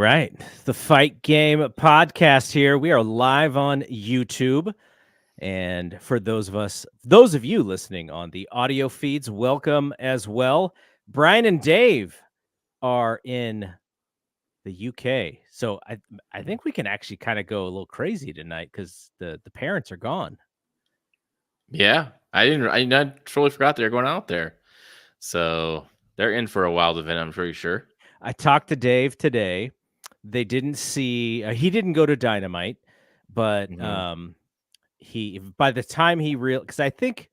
right. The Fight Game podcast here. We are live on YouTube. And for those of you listening on the audio feeds, welcome as well. Brian and Dave are in the UK. So I think we can actually kind of go a little crazy tonight because the parents are gone. Yeah, I totally forgot they were going out there. So they're in for a wild event, I'm pretty sure. I talked to Dave today. They didn't see, he didn't go to Dynamite, but he, by the time he because I think,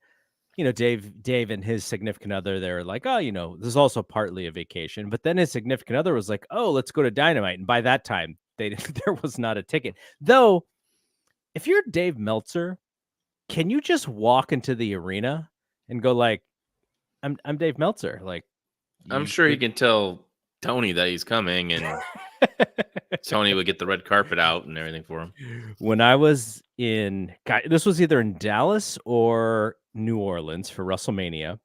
Dave and his significant other, they're like, oh, this is also partly a vacation. But then his significant other was like, oh, let's go to Dynamite. And by that time, there was not a ticket. Though, if you're Dave Meltzer, can you just walk into the arena and go like, I'm Dave Meltzer? Like, I'm sure he can tell Tony that he's coming, and Tony would get the red carpet out and everything for him. When I was this was either in Dallas or New Orleans for WrestleMania,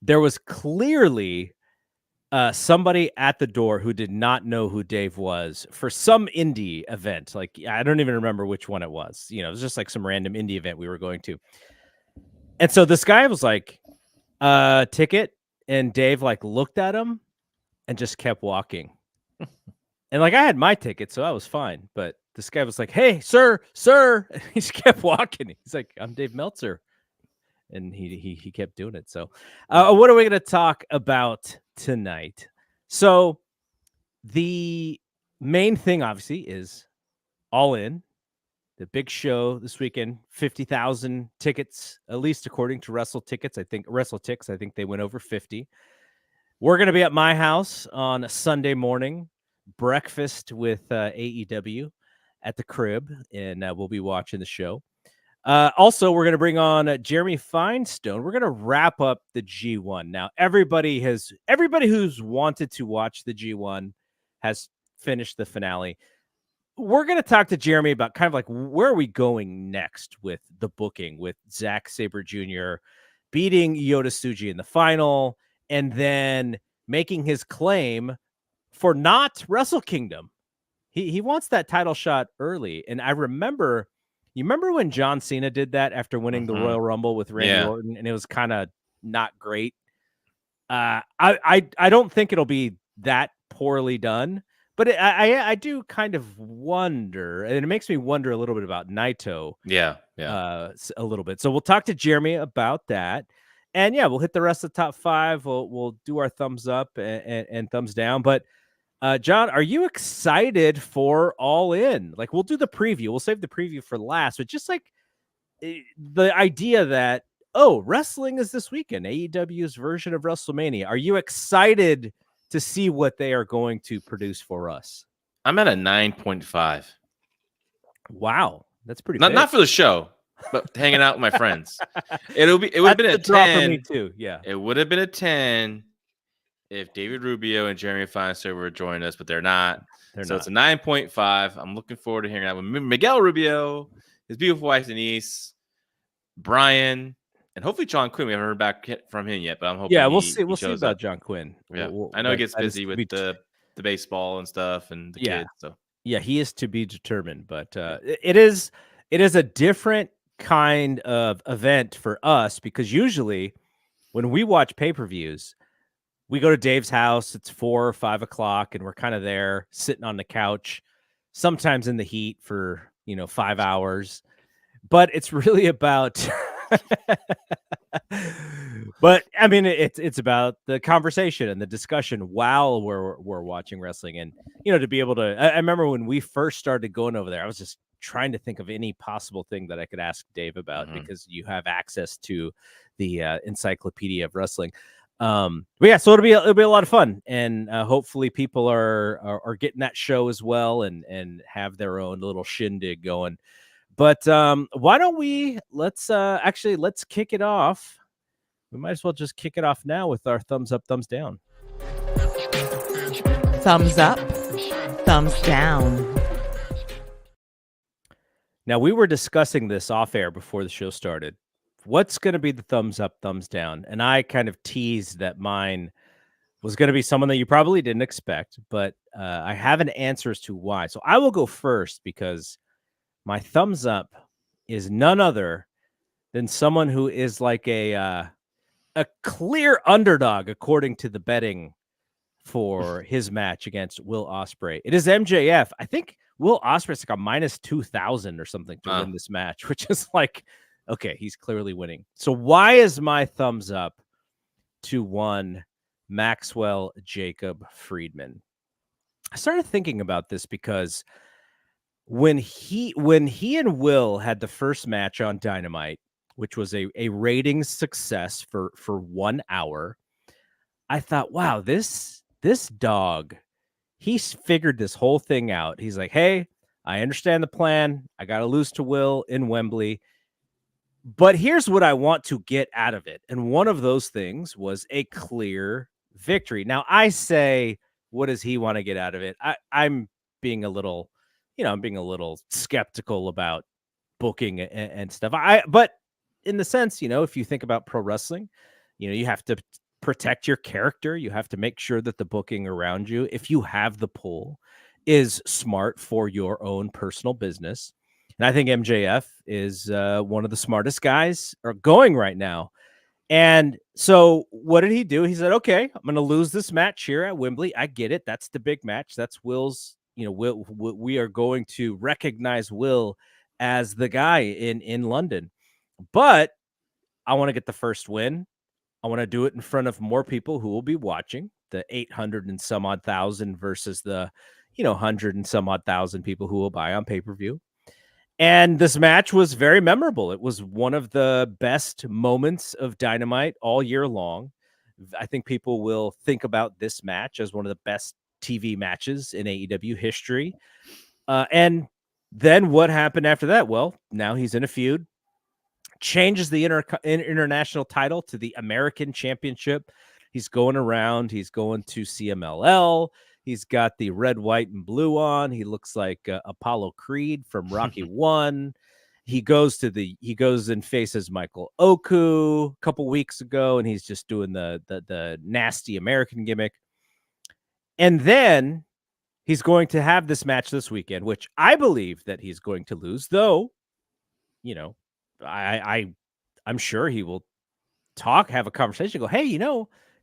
there was clearly somebody at the door who did not know who Dave was for some indie event. Like, I don't even remember which one it was. It was just like some random indie event we were going to. And so this guy was like, ticket. And Dave like looked at him and just kept walking. And like, I had my ticket, so I was fine. But this guy was like, hey, sir. And he just kept walking. He's like, I'm Dave Meltzer. And he kept doing it. So what are we going to talk about tonight? So the main thing, obviously, is All In, the big show this weekend. 50,000 tickets, at least according to WrestleTix. I think they went over 50. We're going to be at my house on a Sunday morning, breakfast with AEW at the crib, and we'll be watching the show. Also, we're going to bring on Jeremy Finestone. We're going to wrap up the G1. Now, everybody who's wanted to watch the G1 has finished the finale. We're going to talk to Jeremy about kind of like where are we going next with the booking, with Zack Sabre Jr. beating Yota Tsuji in the final, and then making his claim for not Wrestle Kingdom. He wants that title shot early, and I remember. You remember when John Cena did that after winning the Royal Rumble with Randy Orton, and it was kind of not great? I don't think it'll be that poorly done, but I do kind of wonder, and it makes me wonder a little bit about Naito. Yeah. A little bit. So we'll talk to Jeremy about that, and we'll hit the rest of the top five. We'll do our thumbs up and thumbs down, but. John, are you excited for All In? Like, we'll do the preview. We'll save the preview for last, but just like the idea that, wrestling is this weekend, AEW's version of WrestleMania. Are you excited to see what they are going to produce for us? I'm at a 9.5. Wow. That's pretty big. Not for the show, but hanging out with my friends. It would have been a 10 for me too. Yeah. It would have been a 10 if David Rubio and Jeremy Finestone were joining us, but they're not. It's a 9.5. I'm looking forward to hearing that with Miguel Rubio, his beautiful wife Denise, Brian, and hopefully John Quinn. We haven't heard back from him yet, but I'm hoping. Yeah, we'll see. We'll see about John Quinn. Yeah, I know he gets busy with the baseball and stuff and the kids. So he is to be determined, but it is a different kind of event for us because usually when we watch pay-per-views. We go to Dave's house. It's 4 or 5 o'clock, and we're kind of there sitting on the couch, sometimes in the heat for 5 hours. But it's really about. But I mean, it's about the conversation and the discussion while we're watching wrestling, and to be able to. I remember when we first started going over there, I was just trying to think of any possible thing that I could ask Dave about because you have access to the encyclopedia of wrestling. But yeah, so it'll be a lot of fun, and hopefully people are getting that show as well, and have their own little shindig going. But why don't let's kick it off. We might as well just kick it off now with our thumbs up, thumbs down. Thumbs up, thumbs down. Now, we were discussing this off air before the show started. What's going to be the thumbs up, thumbs down? And I kind of teased that mine was going to be someone that you probably didn't expect, but I have an answer as to why. So I will go first because my thumbs up is none other than someone who is like a clear underdog according to the betting for his match against Will Ospreay. It is MJF. I think Will Ospreay's like a minus 2,000 or something to win this match, which is like, okay, he's clearly winning. So why is my thumbs up to one Maxwell Jacob Friedman? I started thinking about this because when he and Will had the first match on Dynamite, which was a ratings success for 1 hour, I thought, wow, this dog, he's figured this whole thing out. He's like, hey, I understand the plan. I got to lose to Will in Wembley. But here's what I want to get out of it. And one of those things was a clear victory. Now, I say, what does he want to get out of it? I'm being a little, I'm being a little skeptical about booking and stuff. But in the sense, if you think about pro wrestling, you have to protect your character. You have to make sure that the booking around you, if you have the pull, is smart for your own personal business. And I think MJF is one of the smartest guys going right now. And so what did he do? He said, okay, I'm going to lose this match here at Wembley. I get it. That's the big match. That's Will's, we are going to recognize Will as the guy in London. But I want to get the first win. I want to do it in front of more people who will be watching, the 800 and some odd thousand versus the, 100 and some odd thousand people who will buy on pay-per-view. And this match was very memorable. It was one of the best moments of Dynamite all year long. I think people will think about this match as one of the best TV matches in AEW history. And then what happened after that? Well, now he's in a feud. Changes the international title to the American Championship. He's going around. He's going to CMLL. He's got the red, white, and blue on. He looks like Apollo Creed from Rocky 1. He goes and faces Michael Oku a couple weeks ago, and he's just doing the nasty American gimmick. And then he's going to have this match this weekend, which I believe that he's going to lose, though, I'm sure he will have a conversation, go, hey,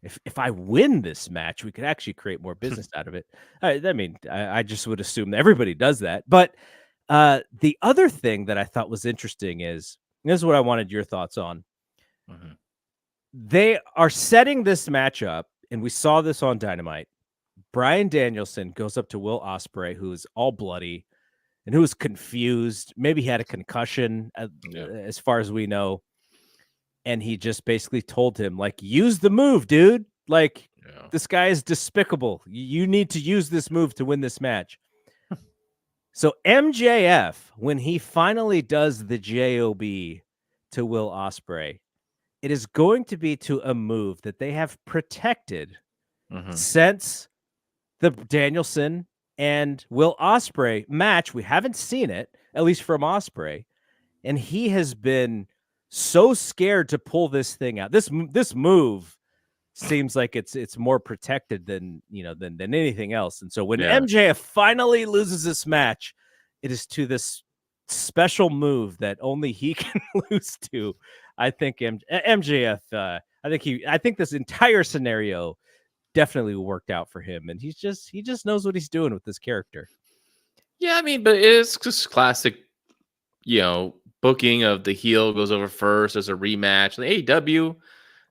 if I win this match, we could actually create more business out of it. I just would assume that everybody does that. But the other thing that I thought was interesting is, this is what I wanted your thoughts on. Mm-hmm. They are setting this match up, and we saw this on Dynamite. Bryan Danielson goes up to Will Ospreay, who's all bloody and who was confused. Maybe he had a concussion, as far as we know. And he just basically told him, like, use the move, dude. Like, this guy is despicable. You need to use this move to win this match. So MJF, when he finally does the JOB to Will Ospreay, it is going to be to a move that they have protected since the Danielson and Will Ospreay match. We haven't seen it, at least from Ospreay. And he has been so scared to pull this thing out. This move seems like it's more protected than anything else. And so when MJF finally loses this match, it is to this special move that only he can lose to. I think MJF. I think this entire scenario definitely worked out for him, and he just knows what he's doing with this character. Yeah, I mean, but it's just classic, booking of the heel goes over first as a rematch. The AEW,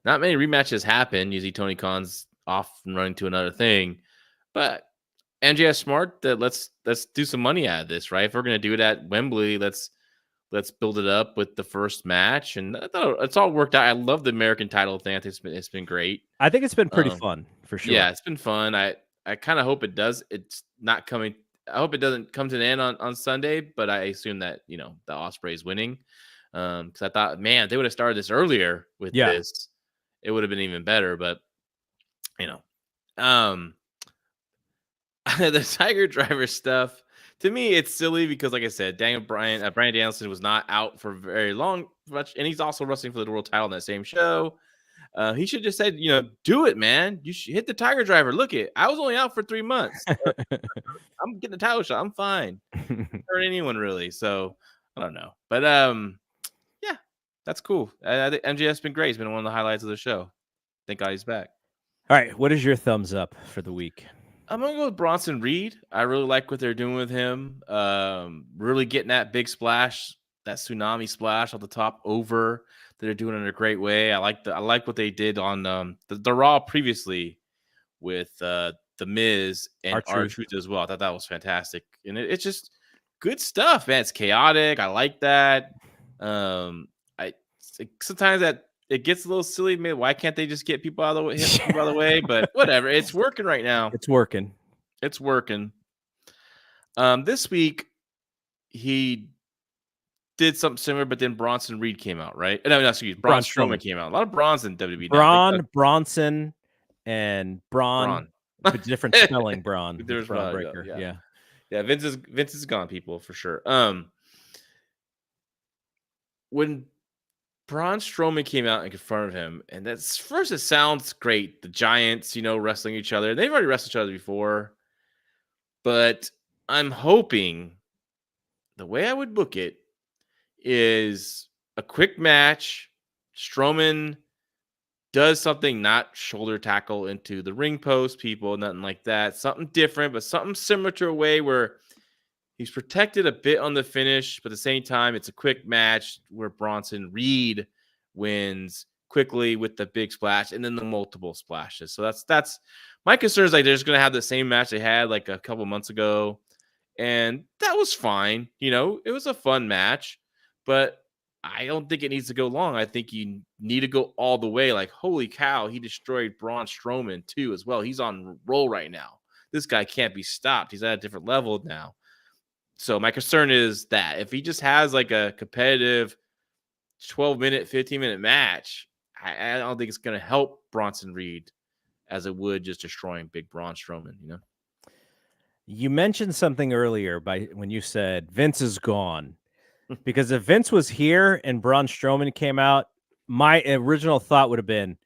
not many rematches happen. Usually Tony Khan's off and running to another thing. But MJF smart that let's do some money out of this, right? If we're gonna do it at Wembley, let's build it up with the first match. And I thought it's all worked out. I love the American title thing. I think it's been great. I think it's been pretty fun for sure. Yeah, it's been fun. I kind of hope it does. It's not coming. I hope it doesn't come to an end on Sunday, but I assume that, the Ospreay is winning. Because I thought, man, they would have started this earlier with this. It would have been even better, but, the Tiger Driver stuff, to me, it's silly because, like I said, Bryan Danielson was not out for very long, much, and he's also wrestling for the world title in that same show. He should just said, do it, man. You should hit the Tiger Driver. Look it. I was only out for 3 months. I'm getting a title shot. I'm fine. Hurt anyone really. So I don't know, but yeah, that's cool. I think MJF's been great. He's been one of the highlights of the show. Thank God he's back. All right, what is your thumbs up for the week? I'm gonna go with Bronson Reed. I really like what they're doing with him. Really getting that big splash, that tsunami splash on the top over. They're doing it in a great way. I like what they did on the Raw previously with the Miz and R-Truth as well. I thought that was fantastic, and it's just good stuff, man. It's chaotic. I like that. Sometimes that it gets a little silly. Man, why can't they just get people out of the way? But whatever, it's working right now. It's working. This week he did something similar, but then Bronson Reed came out, right? No, excuse me. Braun Strowman came out. A lot of Brons in WWE. Bronson, and Braun. But different spelling, Braun. There's Braun Breaker. Yeah. Vince is gone, people, for sure. When Braun Strowman came out and confronted him, and that's first, it sounds great. The Giants, wrestling each other. They've already wrestled each other before, but I'm hoping the way I would book it is a quick match. Strowman does something, not shoulder tackle into the ring post, people, nothing like that. Something different, but something similar to a way where he's protected a bit on the finish, but at the same time, it's a quick match where Bronson Reed wins quickly with the big splash and then the multiple splashes. So that's my concern is like they're just going to have the same match they had like a couple months ago. And that was fine. It was a fun match, but I don't think it needs to go long. I think you need to go all the way. Like, holy cow, he destroyed Braun Strowman too as well. He's on roll right now. This guy can't be stopped. He's at a different level now. So my concern is that if he just has like a competitive 12-minute, 15-minute match, I don't think it's going to help Bronson Reed as it would just destroying big Braun Strowman, You mentioned something earlier when you said Vince is gone. Because if Vince was here and Braun Strowman came out, my original thought would have been,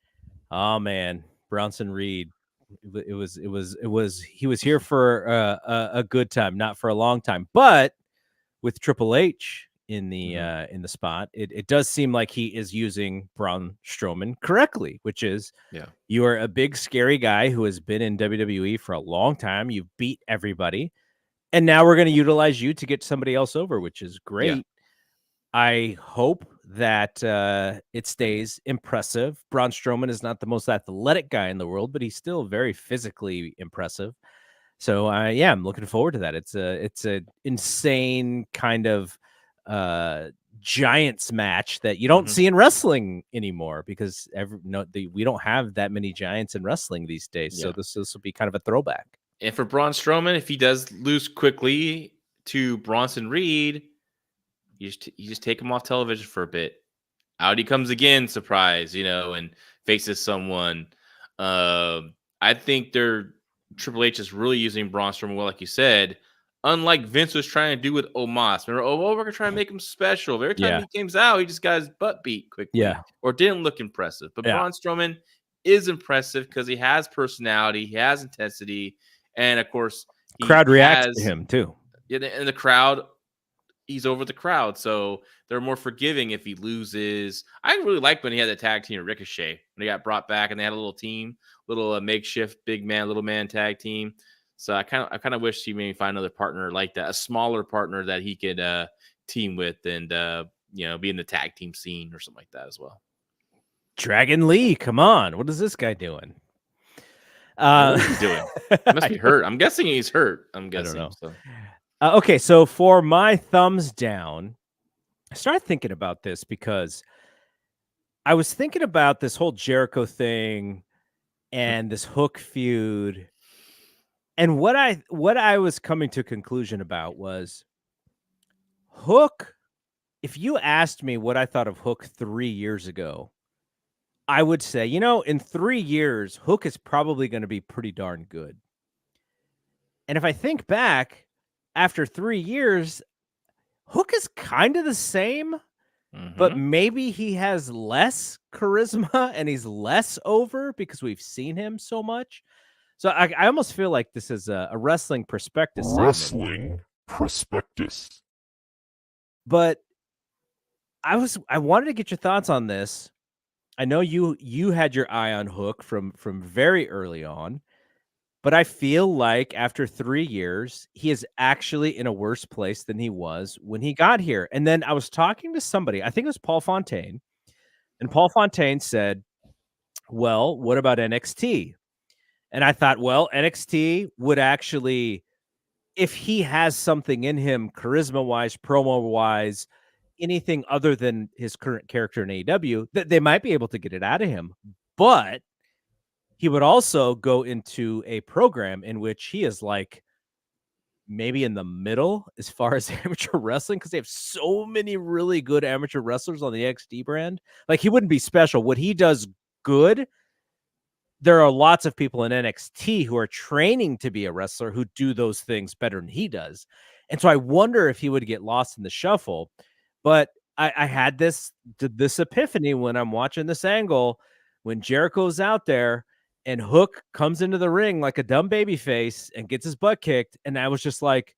oh man, Bronson Reed. He was here for a good time, not for a long time. But with Triple H in the spot, it does seem like he is using Braun Strowman correctly, which is you are a big scary guy who has been in WWE for a long time. You've beat everybody, and now we're going to utilize you to get somebody else over, which is great. Yeah. I hope that it stays impressive. Braun Strowman is not the most athletic guy in the world, but he's still very physically impressive. So I'm looking forward to that. It's a insane kind of Giants match that you don't see in wrestling anymore because we don't have that many Giants in wrestling these days. Yeah. So this will be kind of a throwback. And for Braun Strowman, if he does lose quickly to Bronson Reed, you just take him off television for a bit. Out he comes again, surprise, and faces someone. I think Triple H is really using Braun Strowman well, like you said. Unlike Vince was trying to do with Omos. Remember, we're going to try to make him special. Every time he comes out, he just got his butt beat quickly. Yeah. Or didn't look impressive. But Braun Strowman is impressive because he has personality. He has intensity. And, of course, crowd reacts to him, too. Yeah, and the crowd, he's over the crowd. So they're more forgiving if he loses. I really liked when he had the tag team Ricochet. When he got brought back and they had a little team, makeshift big man, little man tag team. So I kind of wish he maybe find another partner like that, a smaller partner that he could team with and be in the tag team scene or something like that as well. Dragon Lee, come on, what is this guy doing? What is he doing? He must be hurt. I'm guessing he's hurt. I don't know. So. Okay, so for my thumbs down, I started thinking about this because I was thinking about this whole Jericho thing and this Hook feud. And what I was coming to a conclusion about was Hook. If you asked me what I thought of Hook 3 years ago, I would say, in 3 years, Hook is probably going to be pretty darn good. And if I think back, after 3 years, Hook is kind of the same. but maybe he has less charisma and he's less over because we've seen him so much. So I almost feel like this is a wrestling prospectus segment. But I wanted to get your thoughts on this. I know you had your eye on Hook from very early on, but I feel like after 3 years, he is actually in a worse place than he was when he got here. And then I was talking to somebody, I think it was Paul Fontaine, and Paul Fontaine said, "Well, what about NXT?" And I thought, well, NXT would actually, if he has something in him, charisma-wise, promo-wise, anything other than his current character in AEW, that they might be able to get it out of him. But he would also go into a program in which he is like maybe in the middle as far as amateur wrestling, because they have so many really good amateur wrestlers on the XD brand. Like, he wouldn't be special. What he does good, there are lots of people in NXT who are training to be a wrestler who do those things better than he does. And so I wonder if he would get lost in the shuffle. But I had this epiphany when I'm watching this angle, when Jericho's out there and Hook comes into the ring like a dumb baby face and gets his butt kicked. And I was just like,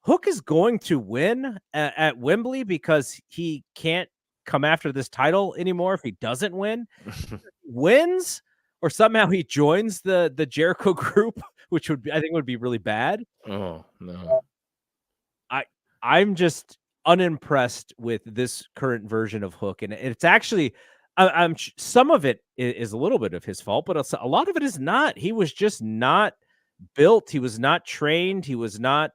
Hook is going to win at Wembley because he can't come after this title anymore if he doesn't win. Wins, or somehow he joins the Jericho group, which would be, I think would be really bad. Oh no. I'm just unimpressed with this current version of Hook, and it's actually, I'm some of it is a little bit of his fault, but a lot of it is not. He was just not built. He was not trained. He was not,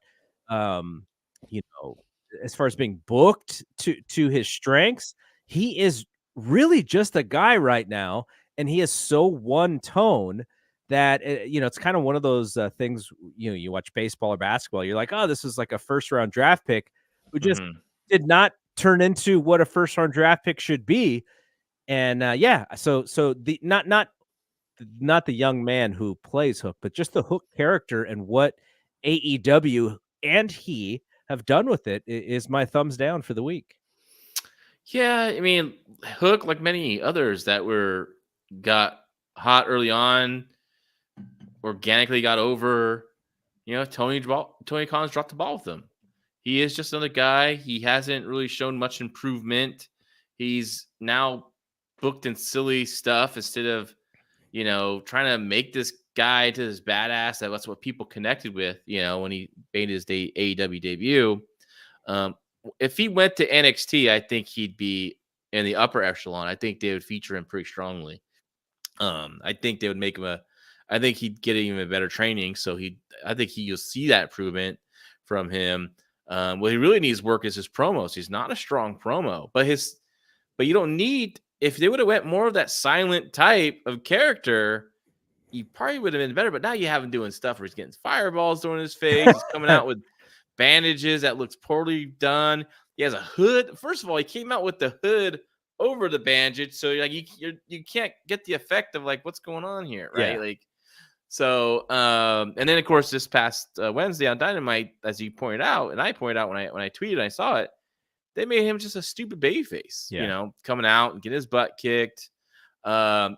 you know, as far as being booked to his strengths. He is really just a guy right now, and he is so one tone that it's kind of one of those things. You watch baseball or basketball, you're like, oh, this is like a first round draft pick who just did not turn into what a first round draft pick should be. And so the not the young man who plays Hook, but just the Hook character and what AEW and he have done with it is my thumbs down for the week. Yeah, I mean, Hook, like many others that got hot early on, organically got over. Tony Khan's dropped the ball with him. He is just another guy. He hasn't really shown much improvement. He's now booked in silly stuff instead of, trying to make this guy to this badass. That's what people connected with, when he made his AEW debut. If he went to NXT, I think he'd be in the upper echelon. I think they would feature him pretty strongly. I think they would make him I think he'd get even better training. So I think you'll see that improvement from him. What he really needs work is his promos. He's not a strong promo, but you don't need, if they would have went more of that silent type of character, he probably would have been better. But now you have him doing stuff where he's getting fireballs thrown in his face. He's coming out with bandages that looks poorly done. He has a hood. First of all, he came out with the hood over the bandage, so like you can't get the effect of like what's going on here, right? Yeah. Like, so and then of course this past Wednesday on Dynamite, as you pointed out, and I pointed out when I tweeted, I saw it, they made him just a stupid babyface, coming out and get his butt kicked.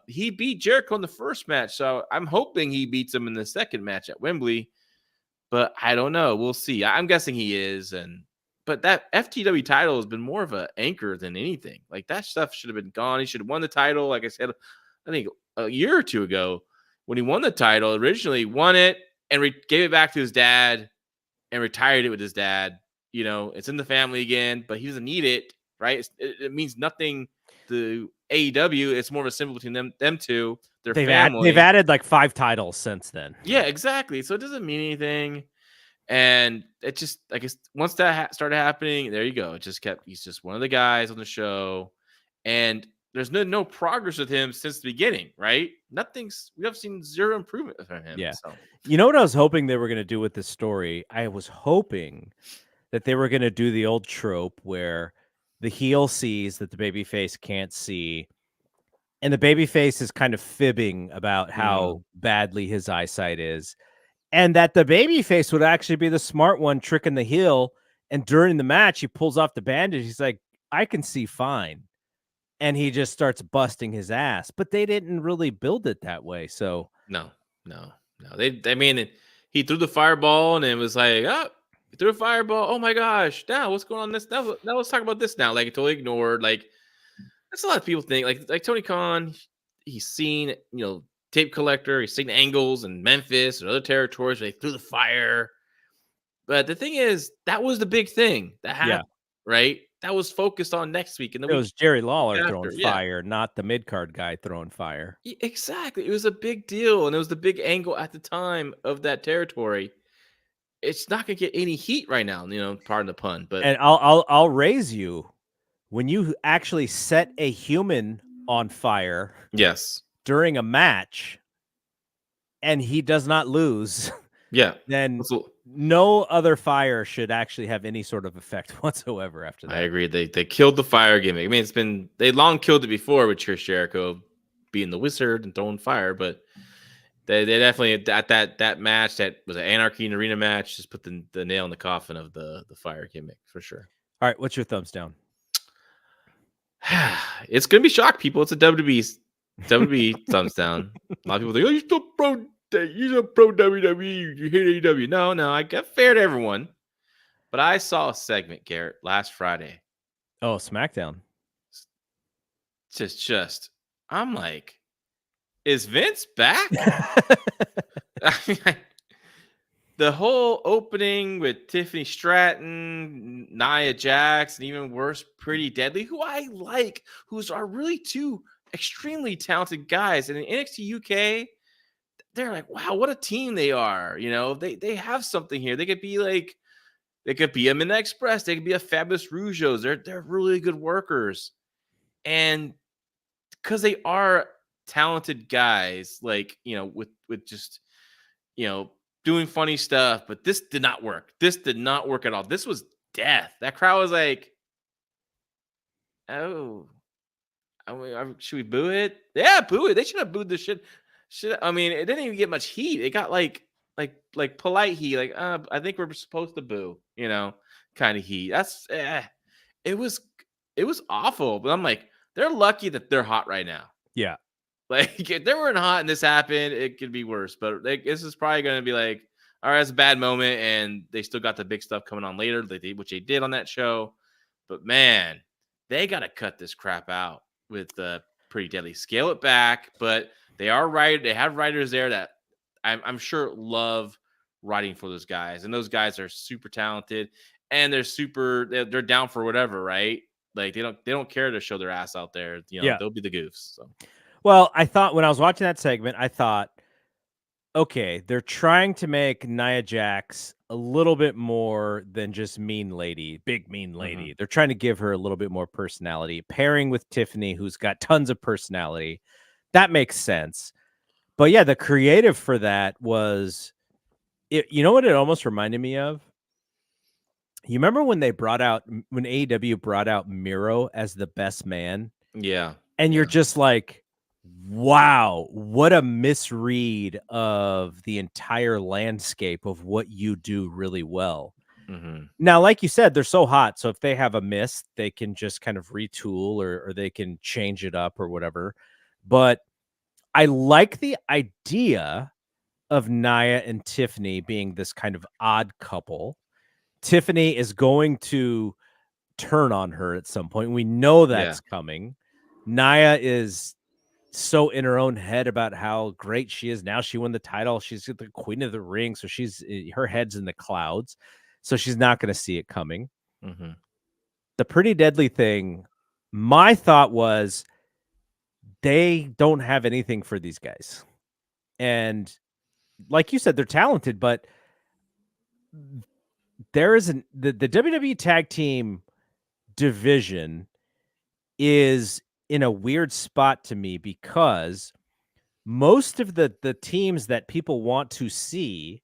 He beat Jericho in the first match, so I'm hoping he beats him in the second match at Wembley. But I don't know. We'll see. I'm guessing he is. But that FTW title has been more of an anchor than anything. Like, that stuff should have been gone. He should have won the title. Like I said, I think a year or two ago when he won the title, originally won it and gave it back to his dad and retired it with his dad. It's in the family again, but he doesn't need it, right? It means nothing to AEW. It's more of a symbol between them two. They've added like 5 titles since then. Yeah, exactly. So it doesn't mean anything. And it just, I guess, once that started happening, there you go. He's just one of the guys on the show. And there's no progress with him since the beginning, right? We have seen zero improvement from him. Yeah. So. You know what I was hoping they were going to do with this story? I was hoping that they were going to do the old trope where the heel sees that the babyface can't see, and the babyface is kind of fibbing about how badly his eyesight is, and that the babyface would actually be the smart one tricking the heel. And during the match, he pulls off the bandage. He's like, I can see fine. And he just starts busting his ass, but they didn't really build it that way. So No. I mean, he threw the fireball and it was like, oh, he threw a fireball. Oh my gosh. Now what's going on this? Now let's talk about this now. Like it totally ignored. Like that's a lot of people think like Tony Khan, he's seen, tape collector, he's seen angles in Memphis and other territories where they threw the fire. But the thing is, that was the big thing that happened, right? That was focused on next week and the it week was Jerry Lawler after, throwing fire, not the mid-card guy throwing fire. Exactly. It was a big deal, and it was the big angle at the time of that territory. It's not gonna get any heat right now, pardon the pun. But And I'll raise you when you actually set a human on fire yes, during a match and he does not lose. yeah, Then no other fire should actually have any sort of effect whatsoever after that. I agree. They killed the fire gimmick. I mean, they long killed it before with Chris Jericho being the wizard and throwing fire, but they definitely at that match that was an Anarchy and Arena match just put the nail in the coffin of the fire gimmick for sure. All right, what's your thumbs down? It's gonna be shock people. It's a WWE thumbs down. A lot of people think, oh, you're still pro WWE, you hate AEW. No, I got fair to everyone. But I saw a segment, Garrett, last Friday. Oh, SmackDown. Just I'm like, is Vince back? I mean, the whole opening with Tiffany Stratton, Nia Jax, and even worse, Pretty Deadly, who I like, are really two extremely talented guys. And in NXT UK, they're like, wow, what a team they are. They have something here. They could be a Midnight Express. They could be a Fabulous Rougeos. They're really good workers. And because they are talented guys, with just, doing funny stuff, but this did not work. This did not work at all. This was death. That crowd was like, oh, should we boo it? Yeah, boo it. They should have booed the shit. I mean, it didn't even get much heat. It got like polite heat. Like, I think we're supposed to boo, kind of heat. That's it was awful. But I'm like, they're lucky that they're hot right now. Yeah. Like if they weren't hot and this happened, it could be worse. But this is probably going to be like, all right, it's a bad moment, and they still got the big stuff coming on later, which they did on that show. But man, they got to cut this crap out with Pretty Deadly. Scale it back, but they are right. They have writers there that I'm sure love writing for those guys, and those guys are super talented, and they're down for whatever, right? Like they don't care to show their ass out there. They'll be the goofs. So. Well, I thought when I was watching that segment, I thought, okay, they're trying to make Nia Jax a little bit more than just big mean lady. Mm-hmm. They're trying to give her a little bit more personality, pairing with Tiffany, who's got tons of personality. That makes sense. But yeah, the creative for that was, you know what it almost reminded me of? You remember when AEW brought out Miro as the best man? Yeah. And you're just like, wow, what a misread of the entire landscape of what you do really well. Mm-hmm. Now, like you said, they're so hot. So if they have a miss, they can just kind of retool or they can change it up or whatever. But I like the idea of Nia and Tiffany being this kind of odd couple. Tiffany is going to turn on her at some point. We know that's coming. Nia is so in her own head about how great she is. Now she won the title. She's the queen of the ring. So her head's in the clouds. So she's not going to see it coming. Mm-hmm. The Pretty Deadly thing, my thought was they don't have anything for these guys. And like you said, they're talented, but there isn't the WWE tag team division is in a weird spot to me because most of the teams that people want to see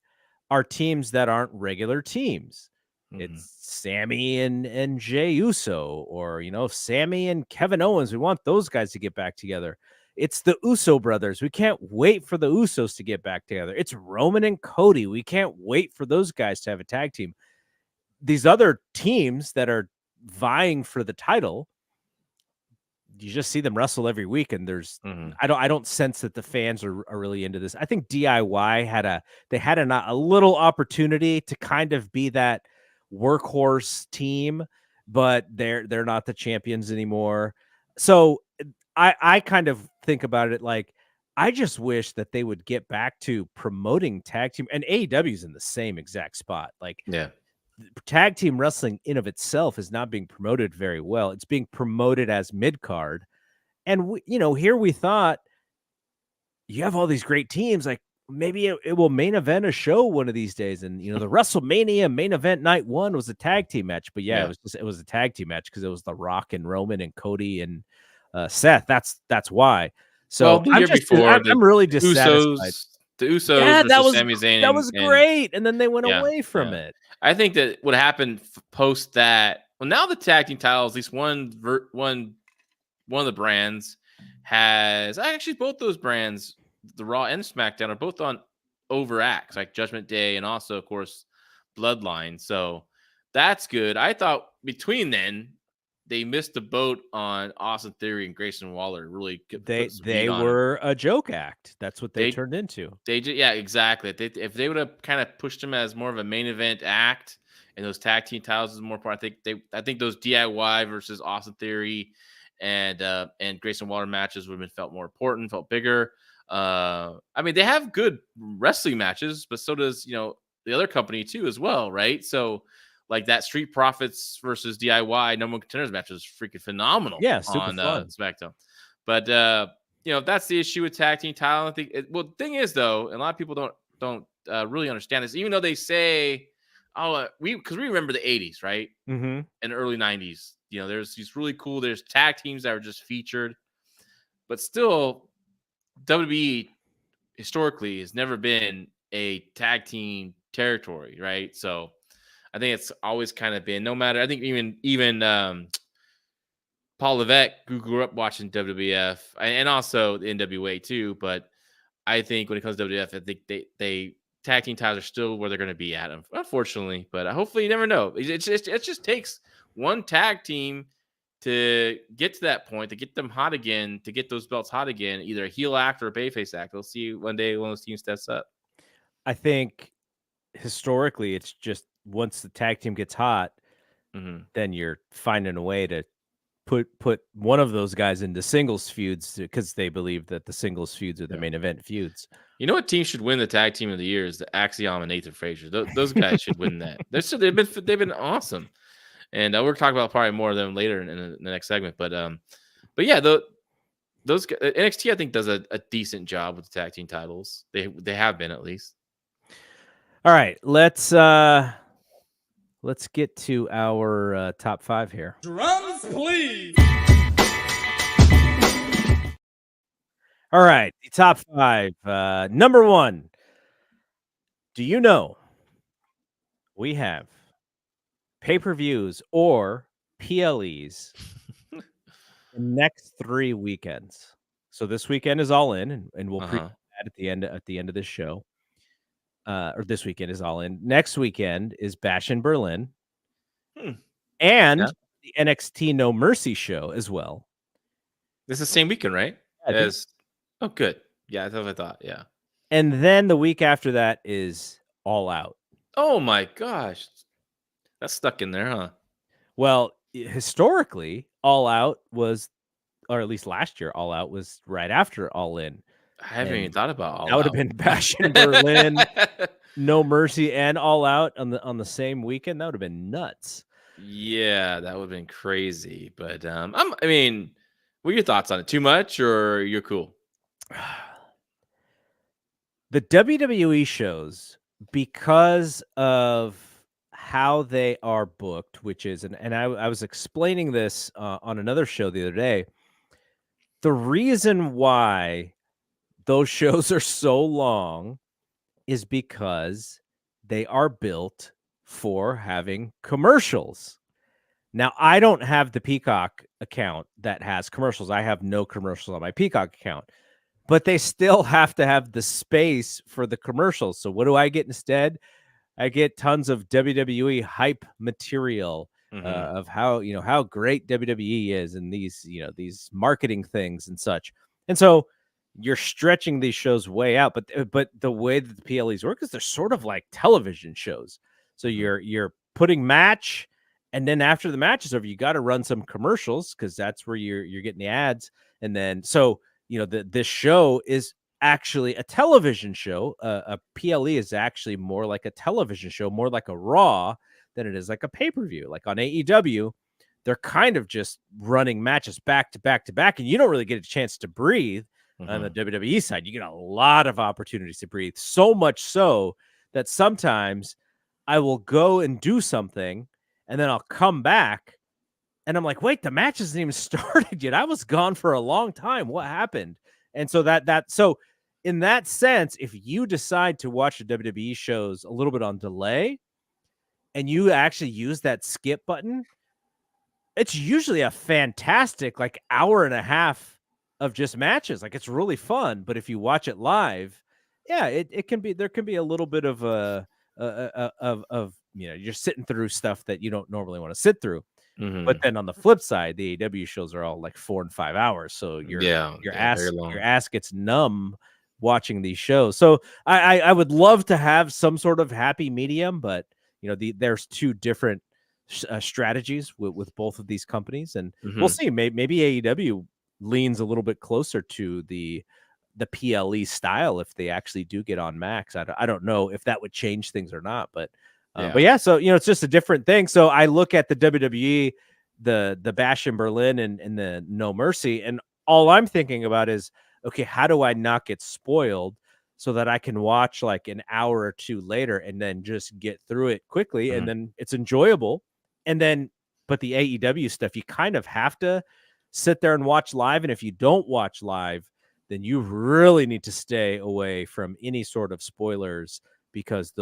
are teams that aren't regular teams. Mm-hmm. It's Sammy and Jey Uso, or Sammy and Kevin Owens. We want those guys to get back together. It's the Uso brothers. We can't wait for the Usos to get back together. It's Roman and Cody. We can't wait for those guys to have a tag team. These other teams that are vying for the title, you just see them wrestle every week, and there's I don't sense that the fans are really into this. I think DIY had a little opportunity to kind of be that workhorse team, but they're not the champions anymore. So I kind of think about it like, I just wish that they would get back to promoting tag team, and AEW's in the same exact spot. Like, tag team wrestling in of itself is not being promoted very well. It's being promoted as mid-card. And here we thought, you have all these great teams, like maybe it will main event a show one of these days. And the WrestleMania main event night 1 was a tag team match, but it was a tag team match because it was The Rock and Roman and Cody and Seth. That's why. So the year before, I'm really dissatisfied. The Usos versus Sami Zayn. That was great, and then they went away from it. I think that what happened post that. Well, now the tag team titles, at least one of the brands has actually both those brands, the Raw and SmackDown, are both on over acts like Judgment Day and also, of course, Bloodline. So that's good. I thought between then they missed the boat on Austin Theory and Grayson Waller. Really, they were a joke act. That's what they turned into. Exactly. If they would have kind of pushed them as more of a main event act, and those tag team titles is more important. I think those DIY versus Austin Theory and Grayson Waller matches would have been felt more important, felt bigger. I mean, they have good wrestling matches, but so does the other company too as well, right? So, like that Street Profits versus DIY number one contenders match was freaking phenomenal. Yeah, super on fun. SmackDown. But that's the issue with tag team title. I think. The thing is though, and a lot of people don't really understand this, even though they say, because we remember the '80s, right? Mm-hmm. And early '90s. There's these really cool. There's tag teams that were just featured, but still, WWE historically has never been a tag team territory, right? So I think it's always kind of been, no matter. I think even Paul Levesque, who grew up watching WWF and also the NWA too, but I think when it comes to WWF, I think they tag team titles are still where they're going to be at, unfortunately. But hopefully, you never know. It just takes one tag team to get to that point, to get them hot again, to get those belts hot again, either a heel act or a babyface act. We'll see one day one of those teams steps up. I think historically, it's just once the tag team gets hot, then you're finding a way to put one of those guys into singles feuds because they believe that the singles feuds are the main event feuds. You know what team should win the tag team of the year is the Axiom and Nathan Frazier. Those guys should win that. They've been awesome, and we're talking about probably more of them later in the next segment. But yeah, those NXT I think does a decent job with the tag team titles. They have been, at least. All right, let's get to our top 5 here. Drums, please. All right, the top 5. Number 1. Do you know we have pay-per-views or PLEs the next 3 weekends? So this weekend is All In, and we'll preview that at the end of this show. Or this weekend is All In. Next weekend is Bash in Berlin, and the NXT No Mercy show as well. This is the same weekend, right? Oh, good. Yeah, that's what I thought. Yeah. And then the week after that is All Out. Oh my gosh, that's stuck in there, huh? Well, historically, All Out was, or at least last year, All Out was right after All In. I haven't even thought about All Out. That would have been Bash in Berlin, No Mercy, and All Out on the same weekend. That would have been nuts. Yeah, that would have been crazy. But I mean, what are your thoughts on it? Too much, or you're cool? The WWE shows, because of how they are booked, which is, and I was explaining this on another show the other day, the reason why those shows are so long is because they are built for having commercials. Now, I don't have the Peacock account that has commercials. I have no commercials on my Peacock account, but they still have to have the space for the commercials. So what do I get instead? I get tons of WWE hype material of how great WWE is and these marketing things and such. And so you're stretching these shows way out, but the way that the PLEs work is they're sort of like television shows. So you're putting match, and then after the match is over, you got to run some commercials because that's where you're getting the ads. And then this show is actually a television show. A PLE is actually more like a television show, more like a Raw than it is like a pay-per-view. Like on AEW, they're kind of just running matches back to back to back, and you don't really get a chance to breathe. On the WWE side, you get a lot of opportunities to breathe, so much so that sometimes I will go and do something, and then I'll come back, and I'm like, wait, the match hasn't even started yet. I was gone for a long time. What happened? And so so in that sense, if you decide to watch the WWE shows a little bit on delay, and you actually use that skip button, it's usually a fantastic like hour and a half of just matches. Like it's really fun. But if you watch it live, yeah, it can be, there can be a little bit of you're sitting through stuff that you don't normally want to sit through. But then on the flip side, the AEW shows are all like 4 and 5 hours. So your ass gets numb watching these shows. So I would love to have some sort of happy medium, but there's two different strategies with both of these companies, and we'll see. Maybe AEW leans a little bit closer to the PLE style if they actually do get on Max. I don't know if that would change things or not, but yeah, so it's just a different thing. So I look at the WWE, the Bash in Berlin and the No Mercy, and all I'm thinking about is, okay, how do I not get spoiled so that I can watch like an hour or two later and then just get through it quickly, and then it's enjoyable. And then, but the AEW stuff, you kind of have to sit there and watch live. And if you don't watch live, then you really need to stay away from any sort of spoilers, because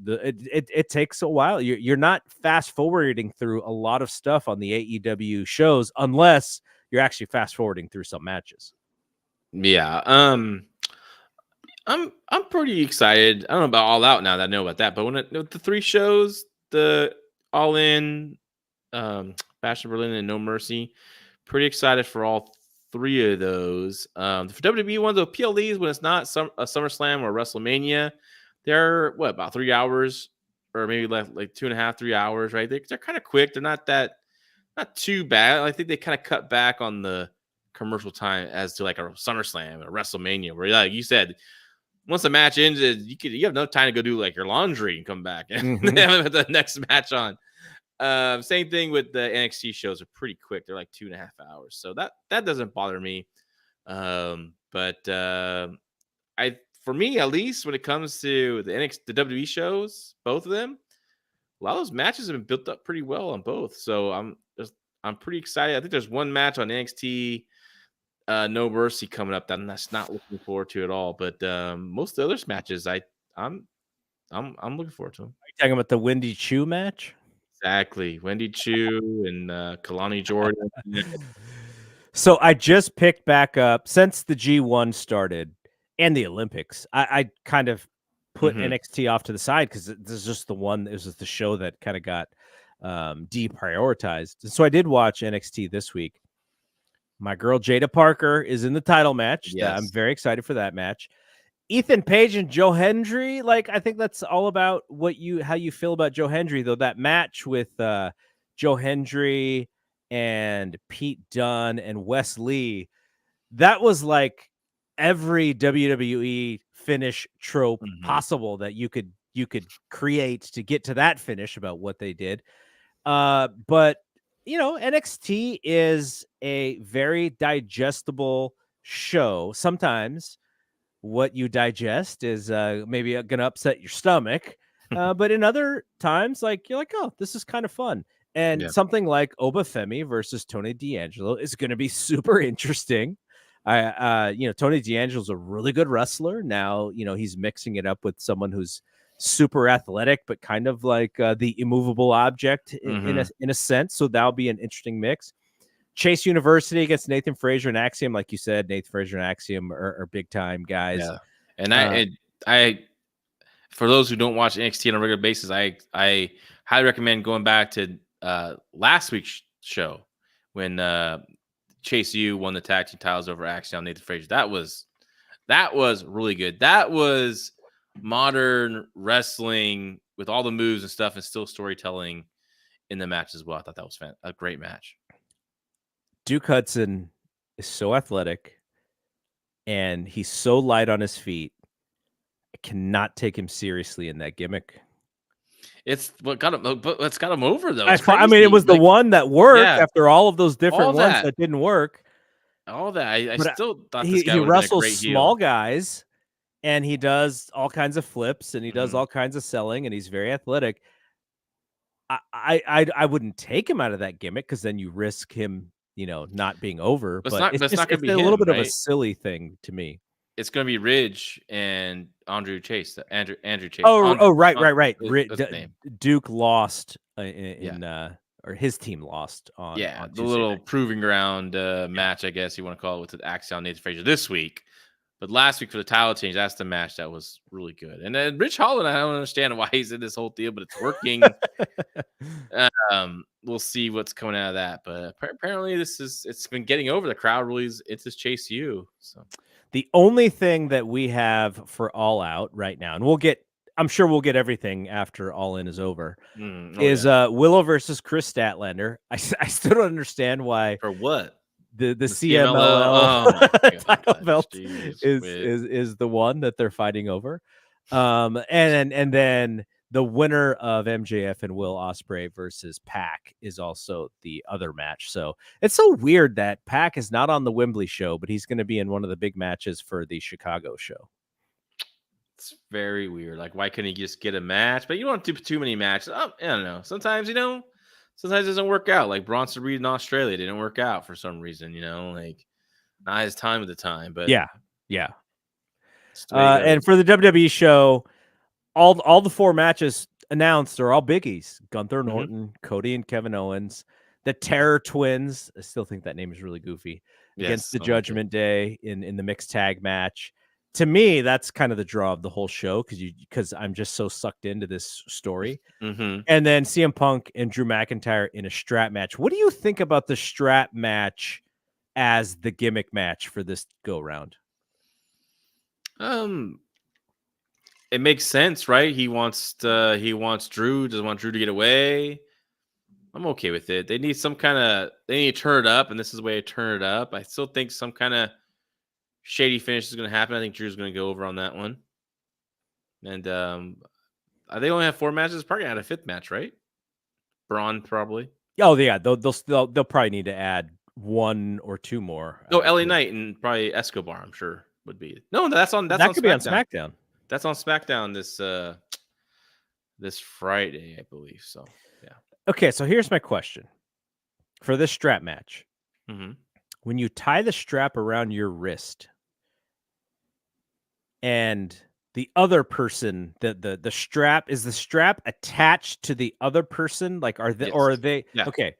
it takes a while. You're not fast forwarding through a lot of stuff on the AEW shows unless you're actually fast forwarding through some matches. Yeah. I'm pretty excited. I don't know about All Out now that I know about that, but the 3 shows, the All In, Bash in Berlin, and No Mercy, pretty excited for all 3 of those. For WWE ones, the PLEs, when it's not a SummerSlam or WrestleMania, they're about 3 hours, or maybe like 2.5, 3 hours, right? They're kind of quick. They're not too bad. I think they kind of cut back on the commercial time as to like a SummerSlam or WrestleMania, where like you said, once the match ends, you have no time to go do like your laundry and come back and have the next match on. Same thing with the NXT shows, are pretty quick. They're like 2.5 hours. So that doesn't bother me. But for me, at least when it comes to the WWE shows, both of them, a lot of those matches have been built up pretty well on both. So I'm pretty excited. I think there's one match on NXT, No Mercy, coming up that I'm not looking forward to at all. But most of the other matches, I'm looking forward to them. Are you talking about the Wendy Chu match? Exactly, Wendy Chu and Kalani Jordan. So I just picked back up since the G1 started and the Olympics. I kind of put NXT off to the side because this is just the one. It was just the show that kind of got deprioritized. So I did watch NXT this week. My girl Jada Parker is in the title match. Yes. I'm very excited for that match. Ethan Page and Joe Hendry, like I think that's all about how you feel about Joe Hendry, though. That match with Joe Hendry and Pete Dunne and Wes Lee, that was like every WWE finish trope possible that you could create to get to that finish about what they did. But NXT is a very digestible show. Sometimes what you digest is maybe going to upset your stomach. But in other times, like you're like, oh, this is kind of fun. And something like Obafemi versus Tony D'Angelo is going to be super interesting. Tony D'Angelo's a really good wrestler. Now, he's mixing it up with someone who's super athletic, but kind of like the immovable object in a sense. So that'll be an interesting mix. Chase University against Nathan Frazier and Axiom. Like you said, Nathan Frazier and Axiom are big time guys. Yeah. And I, for those who don't watch NXT on a regular basis, I highly recommend going back to last week's show when Chase U won the tag team titles over Axiom, Nathan Frazier. That was really good. That was modern wrestling with all the moves and stuff, and still storytelling in the match as well. I thought that was a great match. Duke Hudson is so athletic, and he's so light on his feet. I cannot take him seriously in that gimmick. It's what got him, but what's got him over though. I mean, it was the one that worked after all of those different ones that didn't work. All that I still thought he wrestles small guys, and he does all kinds of flips, and he does all kinds of selling, and he's very athletic. I wouldn't take him out of that gimmick because then you risk him, not being over. But it's a little bit of a silly thing to me. It's going to be Ridge and Andrew Chase. Andrew Chase. Right. Duke lost or his team lost on. Yeah, on the little proving ground match, I guess you want to call it, with the Axiom Nathan Frazier this week. But last week for the title change, that's the match that was really good. And then Rich Holland, I don't understand why he's in this whole deal, but it's working. We'll see what's coming out of that. But apparently it's been getting over. The crowd really is into Chase U. So the only thing that we have for All Out right now, and I'm sure we'll get everything after All In is over, is Willow versus Chris Statlander. I still don't understand why. For what? The CMLL title belt is the one that they're fighting over. And then the winner of MJF and Will Ospreay versus Pac is also the other match. So it's so weird that Pac is not on the Wembley show, but he's going to be in one of the big matches for the Chicago show. It's very weird. Like, why couldn't he just get a match? But you don't do too many matches. I don't know. Sometimes, sometimes it doesn't work out. Like Bronson Reed in Australia didn't work out for some reason, like not his time at the time. But yeah. And for the WWE show, all the 4 matches announced are all biggies. Gunther Norton, Cody and Kevin Owens, the Terror Twins. I still think that name is really goofy. Against the Judgment Day in the mixed tag match. To me, that's kind of the draw of the whole show because I'm just so sucked into this story. And then CM Punk and Drew McIntyre in a strap match. What do you think about the strap match as the gimmick match for this go round? It makes sense, right? He wants Drew, doesn't want Drew to get away. I'm okay with it. They need to turn it up, and this is the way to turn it up. I still think some kind of shady finish is going to happen. I think Drew's going to go over on that one. And they only have 4 matches. Probably add a 5th match, right? Braun probably. Oh yeah, they'll probably need to add 1 or 2 more. No, LA Knight and probably Escobar, I'm sure would be. No, that could be on SmackDown. That's on SmackDown this Friday, I believe. So yeah. Okay, so here's my question for this strap match. When you tie the strap around your wrist, and the other person, the strap, is the strap attached to the other person? Like, are they okay?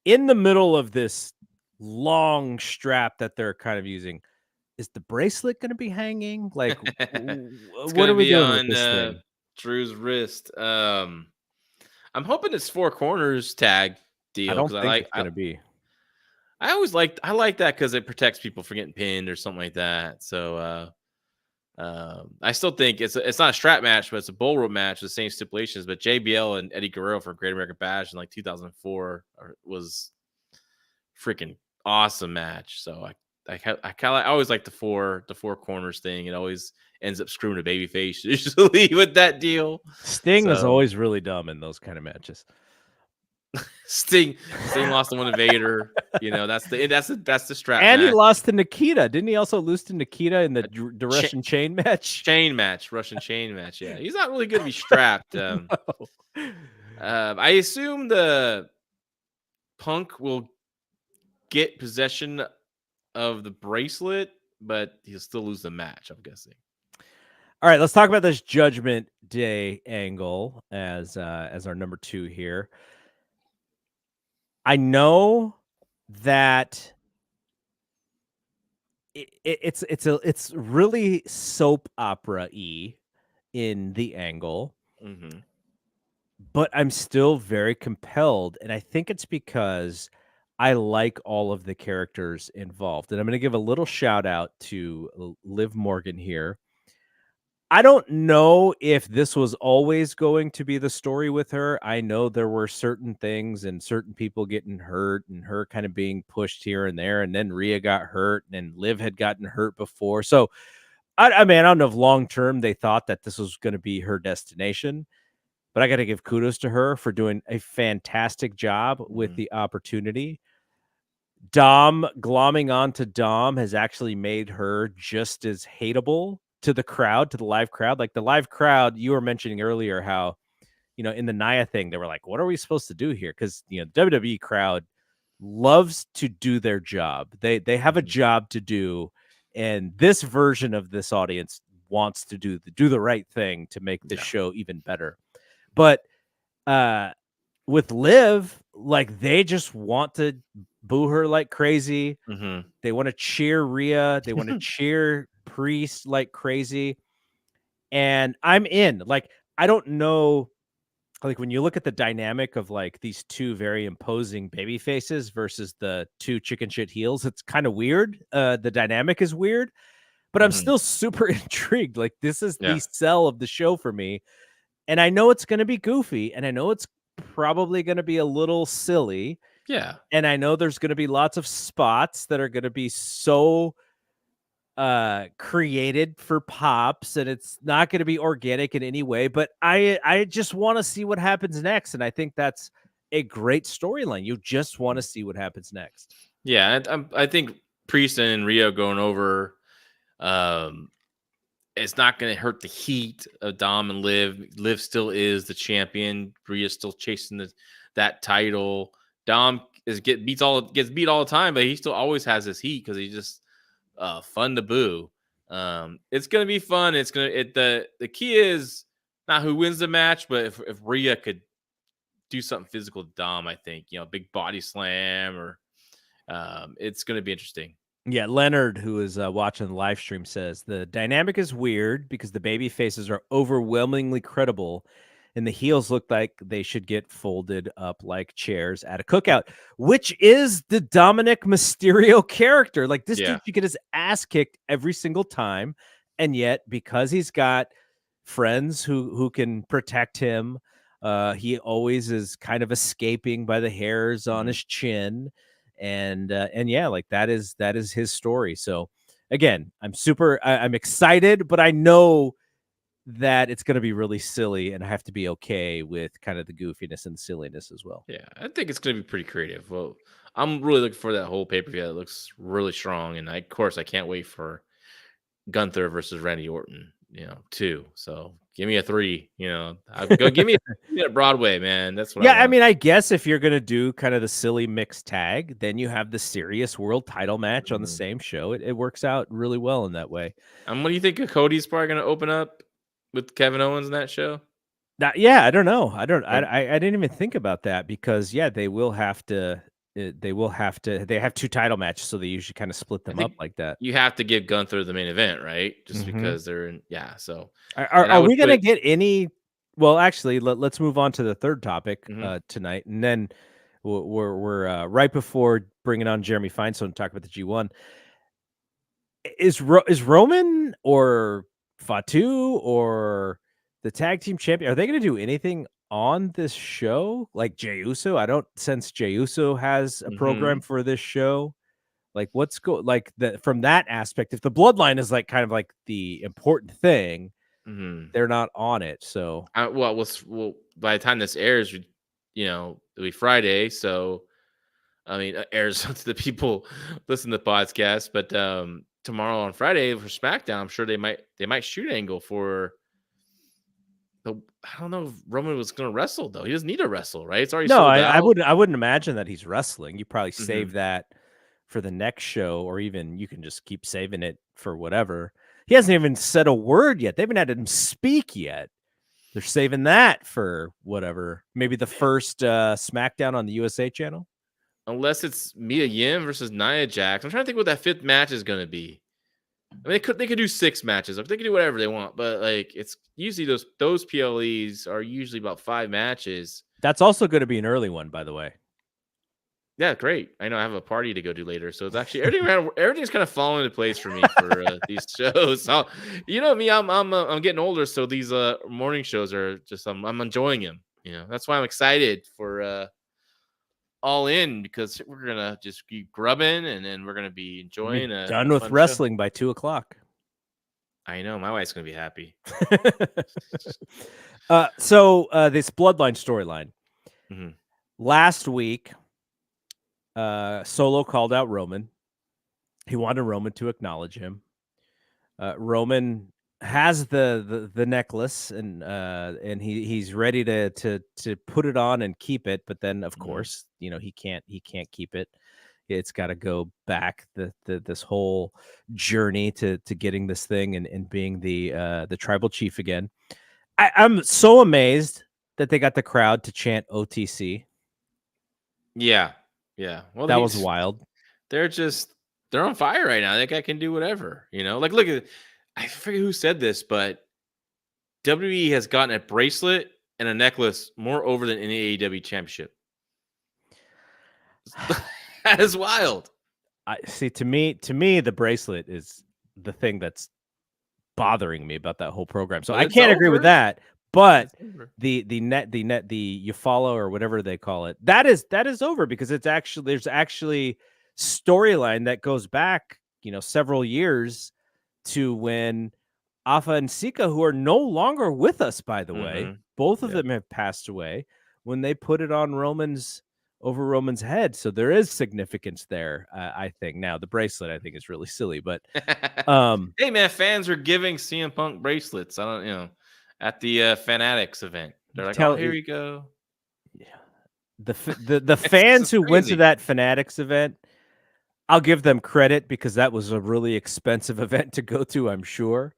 In the middle of this long strap that they're kind of using, is the bracelet going to be hanging? Like, what are we doing with this thing? Drew's wrist. I'm hoping it's 4 corners tag deal. I don't think it's going to be. I like that because it protects people from getting pinned or something like that. So I still think it's not a strap match, but it's a bull rope match with the same stipulations. But JBL and Eddie Guerrero for Great American Bash in like 2004 was freaking awesome match. So I always like the four corners thing. It always ends up screwing a babyface usually with that deal. Sting is always really dumb in those kind of matches. Sting lost to one of Vader. That's the strap. And match. He lost to Nikita. Didn't he also lose to Nikita in the Russian chain match? Russian chain match. Yeah, he's not really good to be strapped. No. I assume the Punk will get possession of the bracelet, but he'll still lose the match, I'm guessing. All right, let's talk about this Judgment Day angle as our number 2 here. I know that it's really soap opera-y in the angle, but I'm still very compelled, and I think it's because I like all of the characters involved. And I'm going to give a little shout out to Liv Morgan here. I don't know if this was always going to be the story with her. I know there were certain things and certain people getting hurt and her kind of being pushed here and there. And then Rhea got hurt and Liv had gotten hurt before. So, I mean, I don't know if long term they thought that this was going to be her destination, but I got to give kudos to her for doing a fantastic job with the opportunity. Dom glomming onto Dom has actually made her just as hateable to the crowd, to the live crowd. Like the live crowd, you were mentioning earlier how, in the Nia thing, they were like, what are we supposed to do here? Because, the WWE crowd loves to do their job. They have a job to do. And this version of this audience wants to do the right thing to make this show even better. But with Liv, like they just want to boo her like crazy. They want to cheer Rhea. They want to cheer Priest like crazy. And I'm in. Like, I don't know. Like when you look at the dynamic of like these two very imposing baby faces versus the two chicken shit heels, it's kind of weird. The dynamic is weird, but I'm still super intrigued. Like this is the sell of the show for me. And I know it's going to be goofy and I know it's probably going to be a little silly. Yeah. And I know there's going to be lots of spots that are going to be so created for pops and it's not going to be organic in any way, but I just want to see what happens next. And I think that's a great storyline. You just want to see what happens next. Yeah. I think Priest and Rio going over, it's not going to hurt the heat of Dom and Liv. Liv still is the champion. Rhea's still chasing that title. Dom gets beat all the time, but he still always has his heat because he's just fun to boo. It's gonna be fun. The key is not who wins the match, but if Rhea could do something physical to Dom, I think big body slam or it's gonna be interesting. Yeah, Leonard, who is watching the live stream, says the dynamic is weird because the baby faces are overwhelmingly credible and the heels look like they should get folded up like chairs at a cookout, which is the Dominic Mysterio character. Like this dude should get his ass kicked every single time. And yet, because he's got friends who can protect him, he always is kind of escaping by the hairs on his chin. And yeah, like that is his story. So again, I'm excited, but I know that it's going to be really silly and I have to be okay with kind of the goofiness and silliness as well. Yeah, I think it's going to be pretty creative. Well, I'm really looking for that whole pay-per-view. It looks really strong. And of course, I can't wait for Gunther versus Randy Orton, 2. So give me a 3, go give me a Broadway, man. That's what I mean, I guess if you're going to do kind of the silly mixed tag, then you have the serious world title match on the same show. It works out really well in that way. What do you think Cody's probably going to open up with Kevin Owens in that show? I don't know. I didn't even think about that because they will have to. They have 2 title matches, so they usually kind of split them up like that. You have to give Gunther the main event, right? Just because they're in. Yeah. So are we going to get any? Well, actually, let's move on to the third topic tonight, and then we're right before bringing on Jeremy Finestone to talk about the G1. Is Roman or Fatu or the tag team champion, are they going to do anything on this show? Like Jey Uso? I don't sense Jey Uso has a program for this show. Like from that aspect, if the bloodline is like kind of like the important thing, they're not on it. So well, by the time this airs, it'll be Friday. So I mean, it airs to the people listen to the podcast, but tomorrow on Friday for SmackDown, I'm sure they might shoot angle for. I don't know if Roman was going to wrestle though. He doesn't need to wrestle, right? It's already sold out. I wouldn't imagine that he's wrestling. You probably save that for the next show, or even you can just keep saving it for whatever. He hasn't even said a word yet. They haven't had him speak yet. They're saving that for whatever. Maybe the first SmackDown on the USA channel. Unless it's Mia Yim versus Nia Jax. I'm trying to think what that 5th match is going to be. I mean, they could do 6 matches. They could do whatever they want, but like it's usually those PLEs are usually about 5 matches. That's also going to be an early one, by the way. Yeah, great. I know I have a party to go to later, so it's actually everything's kind of falling into place for me for these shows. So, you know me, I'm getting older, so these morning shows are just I'm enjoying them. You know, that's why I'm excited for All In, because we're gonna just keep grubbing and then we're gonna be enjoying done with wrestling by 2:00. I know my wife's gonna be happy. So this Bloodline storyline. Mhm. Last week, Solo called out Roman. He wanted Roman to acknowledge him. Roman has the necklace and he's ready to put it on and keep it, but then of course, you know, he can't keep it. It's got to go back this whole journey to getting this thing and being the tribal chief again. I'm so amazed that they got the crowd to chant OTC. Yeah. Well, that was wild. They're on fire right now. That guy can do whatever, you know. Like, look at, I forget who said this, but WWE has gotten a bracelet and a necklace more over than any AEW championship. That is wild. I see. To me, the bracelet is the thing that's bothering me about that whole program. So I can't agree with that. But the you follow or whatever they call it, that is over, because there's actually storyline that goes back, you know, several years to when Alpha and Sika, who are no longer with us, by the way, both of them have passed away, when they put it on Roman's head. So there is significance there, I think. Now the bracelet, I think, is really silly, but hey man, fans are giving CM Punk bracelets. I don't, you know, at the Fanatics event, they're like, "Oh, here we go." Yeah, the fans who went to that Fanatics event, I'll give them credit, because that was a really expensive event to go to. I'm sure.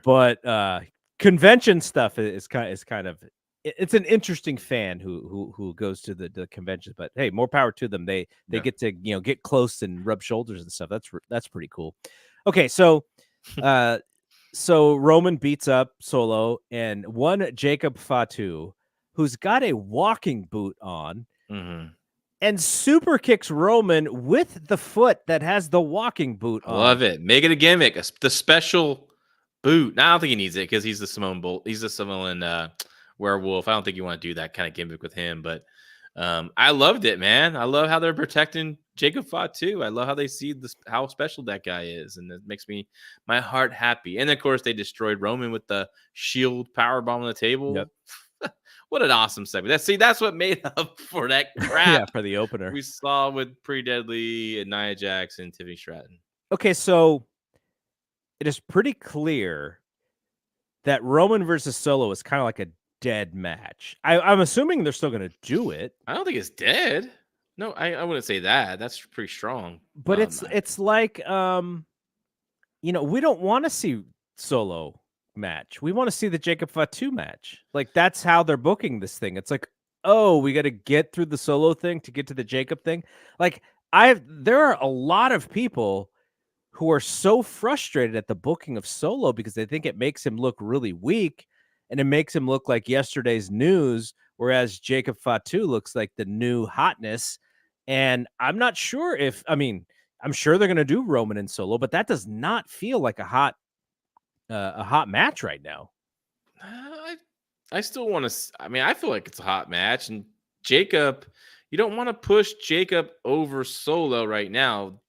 But convention stuff is kind of, it's an interesting fan who goes to the conventions. But hey, more power to them. They get to, you know, get close and rub shoulders and stuff. That's pretty cool. Okay, so so Roman beats up Solo, and one Jacob Fatu, who's got a walking boot on, and super kicks Roman with the foot that has the walking boot on. Love it. Make it a gimmick. The special boot. Now, I don't think he needs it, because he's the Samoan werewolf. I don't think you want to do that kind of gimmick with him. But I loved it, man. I love how they're protecting Jacob Fatu. I love how they see how special that guy is, and it makes my heart happy. And of course, they destroyed Roman with the shield powerbomb on the table. Yep. What an awesome segment. That's what made up for that crap for the opener we saw with Pretty Deadly and Nia Jax and Tiffany Stratton. Okay, so it is pretty clear that Roman versus Solo is kind of like a dead match. I'm assuming they're still going to do it. I don't think it's dead. No, I wouldn't say that. That's pretty strong. But it's like, you know, we don't want to see Solo match. We want to see the Jacob Fatu match. Like, that's how they're booking this thing. It's like, oh, we got to get through the Solo thing to get to the Jacob thing. Like, there are a lot of people who are so frustrated at the booking of Solo, because they think it makes him look really weak, and it makes him look like yesterday's news, whereas Jacob Fatu looks like the new hotness. And I'm not sure I'm sure they're going to do Roman and Solo, but that does not feel like a hot match right now. I still want to. I mean, I feel like it's a hot match, and Jacob, you don't want to push Jacob over Solo right now.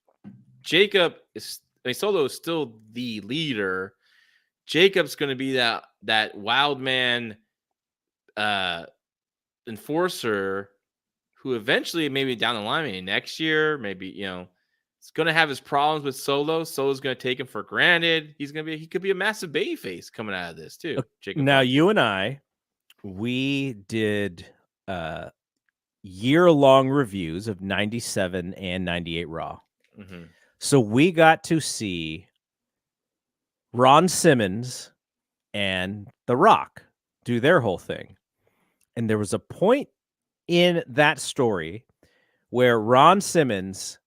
Solo is still the leader. Jacob's going to be that wild man enforcer who eventually, maybe down the line, maybe next year, maybe, you know, it's going to have his problems with Solo. Solo's going to take him for granted. He could be a massive babyface coming out of this too. Now, you and I, we did year-long reviews of 97 and 98 Raw. So we got to see Ron Simmons and The Rock do their whole thing. And there was a point in that story where Ron Simmons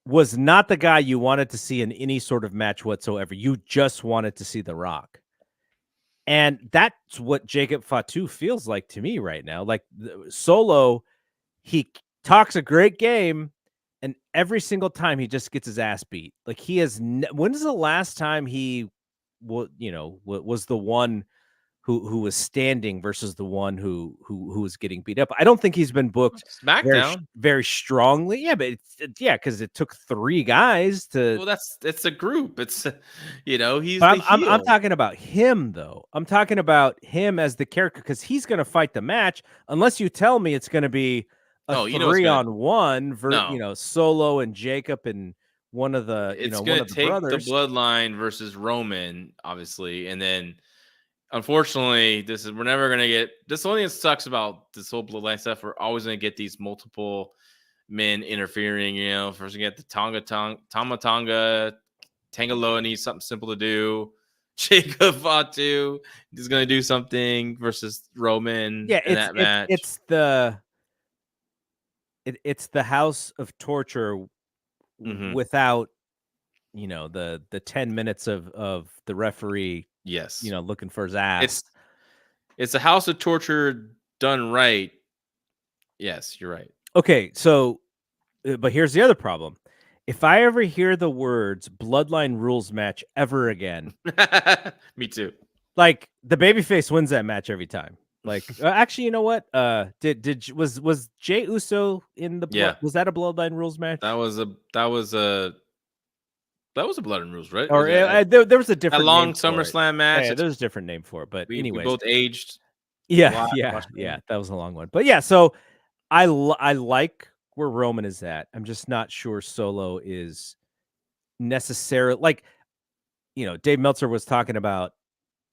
was not the guy you wanted to see in any sort of match whatsoever. You just wanted to see The Rock. And that's what Jacob Fatu feels like to me right now. Like Solo, he talks a great game, and every single time he just gets his ass beat. Like he has. When's the last time he, was the one who was standing versus the one who was getting beat up? I don't think he's been booked SmackDown very strongly. Yeah, but because it took 3 guys to. Well, it's a group. It's he's But the heel. I'm talking about him though. I'm talking about him as the character because he's going to fight the match. Unless you tell me it's going to be a 3-on-1 Solo and Jacob and one of the it's one of the brothers. The Bloodline versus Roman, obviously, and then unfortunately, we're never gonna get this. Only thing that sucks about this whole Bloodline stuff. We're always gonna get these multiple men interfering. First we get the Tama Tonga, Tangaloa needs something simple to do. Jacob Fatu is gonna do something versus Roman. Yeah, in that match. It's the House of Torture without the 10 minutes of the referee. Yes. Looking for his ass. It's a House of Torture done right. Yes, you're right. Okay, so, but here's the other problem. If I ever hear the words Bloodline rules match ever again. Me too. Like, the babyface wins that match every time. Like, actually, you know what? Was Jey Uso in the was that a Bloodline rules match? That was a Bloodline rules, right? Or there was a different long SummerSlam match. Yeah, there's a different name for it, but anyway, we both aged. Yeah, that was a long one. But yeah, so I like where Roman is at. I'm just not sure Solo is necessarily like, Dave Meltzer was talking about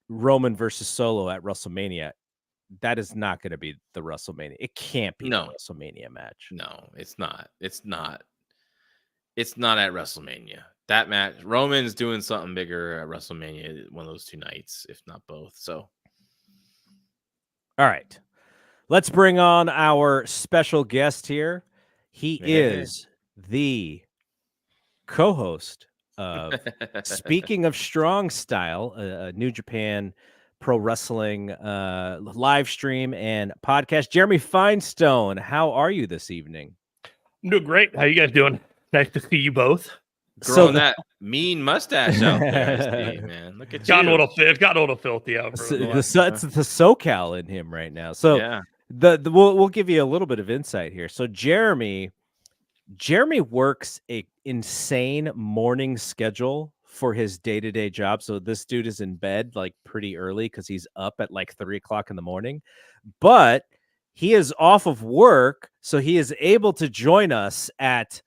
Roman versus Solo at WrestleMania. That is not going to be the WrestleMania. It can't be the WrestleMania match. No, it's not. It's not at WrestleMania. That match, Roman's doing something bigger at WrestleMania, one of those 2 nights, if not both. So, all right, let's bring on our special guest here. He is the co-host of Speaking of Strong Style, a New Japan Pro Wrestling live stream and podcast. Jeremy Finestone, how are you this evening? I'm doing great. How you guys doing? Nice to see you both. Growing that mean mustache out there, Steve, man. Look at it's gotten a little filthy out. It's the SoCal in him right now. So yeah. We'll give you a little bit of insight here. So Jeremy works a insane morning schedule for his day-to-day job. So this dude is in bed like pretty early because he's up at like 3:00 in the morning, but he is off of work, so he is able to join us at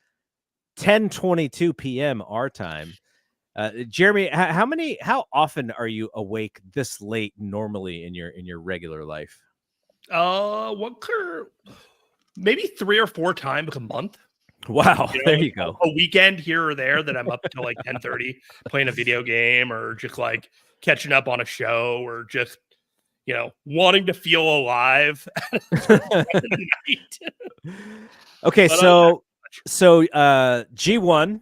10:22 p.m. our time. Jeremy, how often are you awake this late normally in your regular life? Maybe 3 or 4 times a month. Wow, there you go. A weekend here or there that I'm up until like 10:30 playing a video game or just like catching up on a show or just wanting to feel alive. Okay, so G1,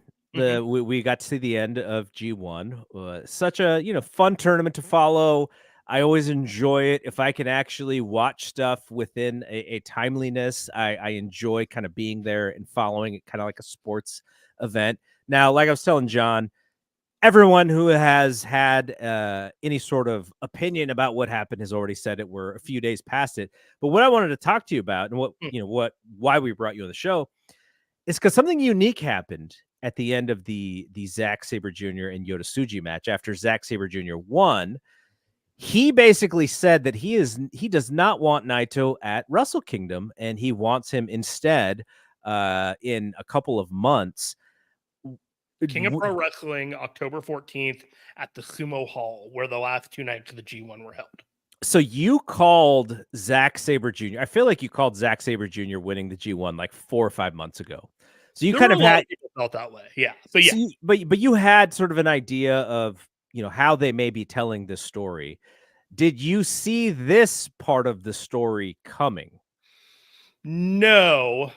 we got to see the end of G1. Such a fun tournament to follow. I always enjoy it. If I can actually watch stuff within a timeliness, I enjoy kind of being there and following it, kind of like a sports event. Now, like I was telling John, everyone who has had any sort of opinion about what happened has already said it. We're a few days past it. But what I wanted to talk to you about and why we brought you on the show is because something unique happened at the end of the Zack Sabre Jr. and Yota Tsuji match. After Zack Sabre Jr. won, he basically said that he does not want Naito at Wrestle Kingdom, and he wants him instead in a couple of months. King of Pro Wrestling, October 14th at the Sumo Hall, where the last 2 nights of the G1 were held. So you called Zack Sabre Jr. I feel like you called Zack Sabre Jr. winning the G1 like 4 or 5 months ago. So you kind of had felt that way, yeah. So yeah, but you had sort of an idea of how they may be telling this story. Did you see this part of the story coming? No,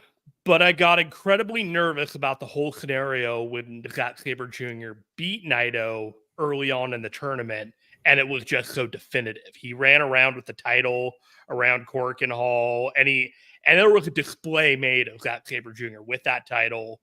But I got incredibly nervous about the whole scenario when Zack Sabre Jr. beat Naito early on in the tournament, and it was just so definitive. He ran around with the title around Corkin Hall, and there was a display made of Zack Sabre Jr. with that title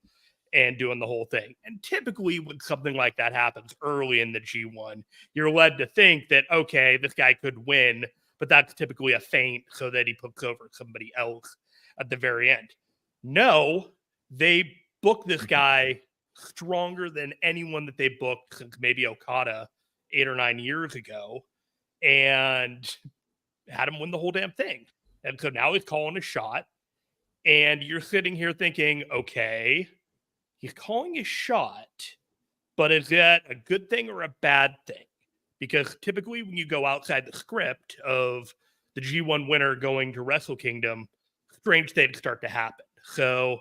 and doing the whole thing. And typically when something like that happens early in the G1, you're led to think that, okay, this guy could win, but that's typically a feint so that he puts over somebody else at the very end. No, they booked this guy stronger than anyone that they booked since maybe Okada 8 or 9 years ago, and had him win the whole damn thing. And so now he's calling a shot, and you're sitting here thinking, okay, he's calling a shot, but is that a good thing or a bad thing? Because typically when you go outside the script of the G1 winner going to Wrestle Kingdom, strange things start to happen. So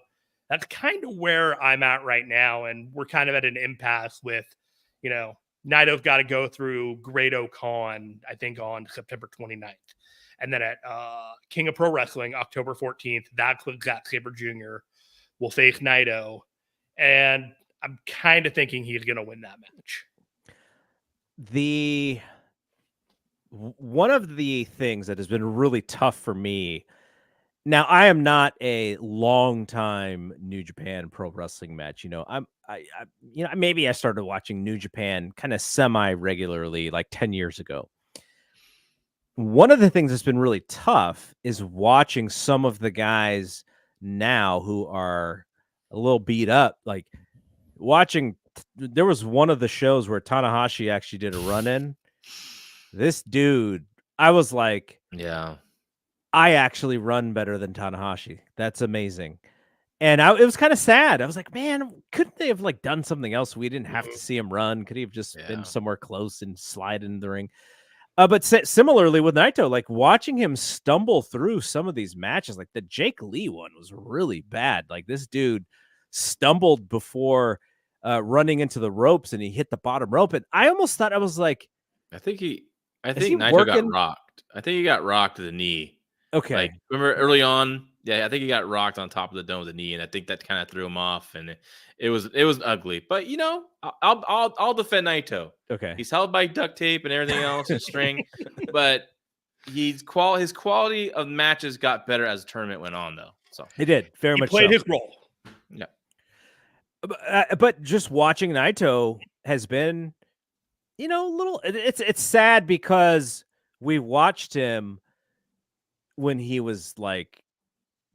that's kind of where I'm at right now. And we're kind of at an impasse with, Naito's got to go through Grado Con, I think, on September 29th. And then at King of Pro Wrestling, October 14th, that's when Zack Sabre Jr. will face Naito. And I'm kind of thinking he's going to win that match. One of the things that has been really tough for me. Now, I am not a long-time New Japan Pro Wrestling match. Maybe I started watching New Japan kind of semi-regularly like 10 years ago. One of the things that's been really tough is watching some of the guys now who are a little beat up. Like there was one of the shows where Tanahashi actually did a run-in. This dude, I was like, yeah. I actually run better than Tanahashi. That's amazing. And it was kind of sad. I was like, man, couldn't they have done something else? We didn't have to see him run. Could he have just been somewhere close and slide in the ring? But similarly with Naito, watching him stumble through some of these matches, like the Jake Lee one was really bad. Like this dude stumbled before running into the ropes and he hit the bottom rope. And I almost thought, I was like, I think Naito got rocked. I think he got rocked to the knee. Okay. Remember early on? Yeah, I think he got rocked on top of the dome with the knee, and I think that kind of threw him off, and it was ugly. But I'll defend Naito. Okay. He's held by duct tape and everything else and string, but his quality of matches got better as the tournament went on, though. So he did very much. He played his role. Yeah. But just watching Naito has been, a little. It's sad because we watched him when he was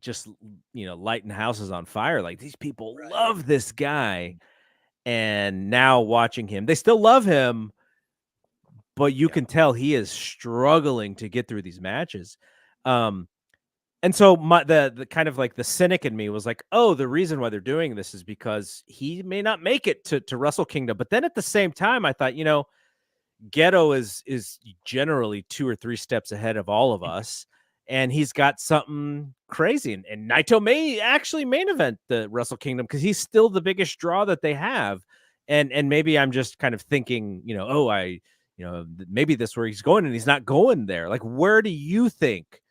just lighting houses on fire. Like these people love this guy, and now watching him, they still love him, but you can tell he is struggling to get through these matches. And so the kind of the cynic in me was like, oh, the reason why they're doing this is because he may not make it to Wrestle Kingdom. But then at the same time, I thought, Gedo is generally 2 or 3 steps ahead of all of us. And he's got something crazy. And Naito may actually main event the Wrestle Kingdom because he's still the biggest draw that they have. And maybe I'm just kind of thinking, maybe this is where he's going and he's not going there. Where do you think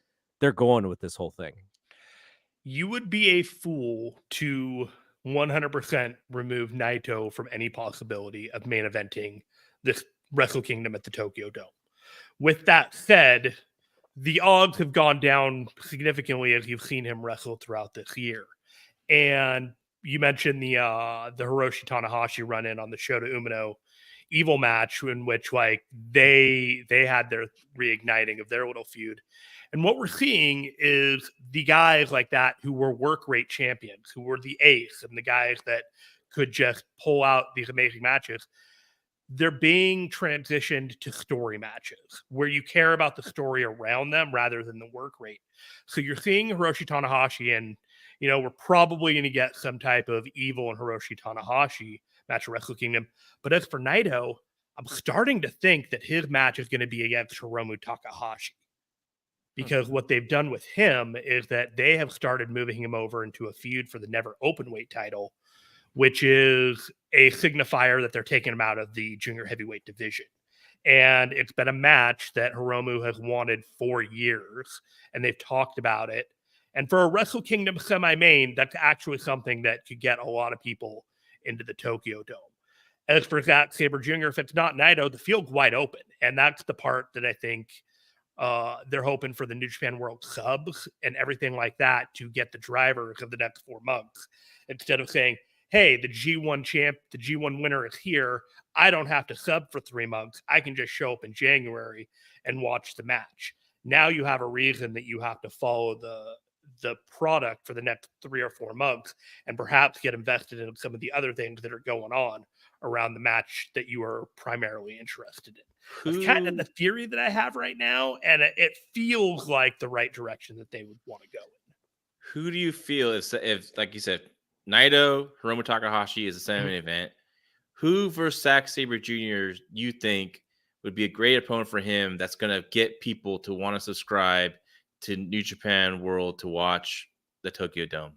they're going with this whole thing? You would be a fool to 100% remove Naito from any possibility of main eventing this Wrestle Kingdom at the Tokyo Dome. With that said, the odds have gone down significantly as you've seen him wrestle throughout this year. And you mentioned the Hiroshi Tanahashi run-in on the Shota Umino Evil match in which they had their reigniting of their little feud. And what we're seeing is the guys like that who were work rate champions, who were the ace and the guys that could just pull out these amazing matches, they're being transitioned to story matches where you care about the story around them rather than the work rate. So you're seeing Hiroshi Tanahashi, and we're probably going to get some type of Evil and Hiroshi Tanahashi match at Wrestle Kingdom. But as for Naito, I'm starting to think that his match is going to be against Hiromu Takahashi. Because what they've done with him is that they have started moving him over into a feud for the Never Openweight title, which is a signifier that they're taking him out of the junior heavyweight division. And it's been a match that Hiromu has wanted for years, and they've talked about it. And for a Wrestle Kingdom semi-main, that's actually something that could get a lot of people into the Tokyo Dome. As for Zack Sabre Jr., if it's not Naito, the field's wide open. And that's the part that I think they're hoping for the New Japan World subs and everything like that to get the drivers of the next 4 months. Instead of saying, hey, the G1 winner is here. I don't have to sub for 3 months. I can just show up in January and watch the match. Now you have a reason that you have to follow the product for the next 3 or 4 months and perhaps get invested in some of the other things that are going on around the match that you are primarily interested in. It's kind of the theory that I have right now, and it feels like the right direction that they would want to go in. Who do you feel if like you said, Naito, Hiromu Takahashi is the semi-main event? Who versus Zack Sabre Jr. you think would be a great opponent for him that's going to get people to want to subscribe to New Japan World to watch the Tokyo Dome?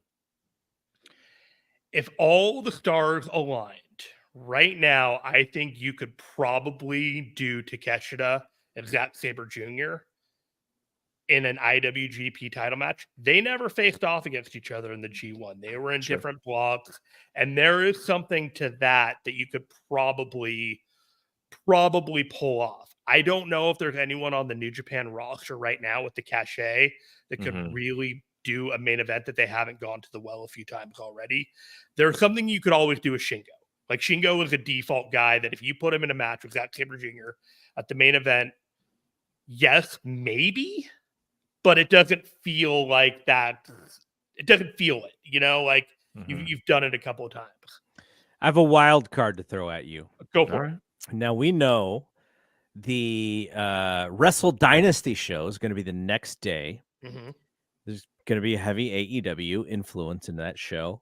If all the stars aligned right now, I think you could probably do Takeshita and Zack Sabre Jr. in an IWGP title match. They never faced off against each other in the G1. They were in different blocks, and there is something to that you could probably pull off. I don't know if there's anyone on the New Japan roster right now with the cachet that could really do a main event that they haven't gone to the well a few times already. There's something you could always do with Shingo. Like, Shingo is a default guy that if you put him in a match with Zack Sabre Jr. at the main event, yes, maybe, but it doesn't feel like that. It doesn't feel it, like you've done it a couple of times. I have a wild card to throw at you. Go for it. Now, we know the Wrestle Dynasty show is going to be the next day. There's going to be a heavy AEW influence in that show.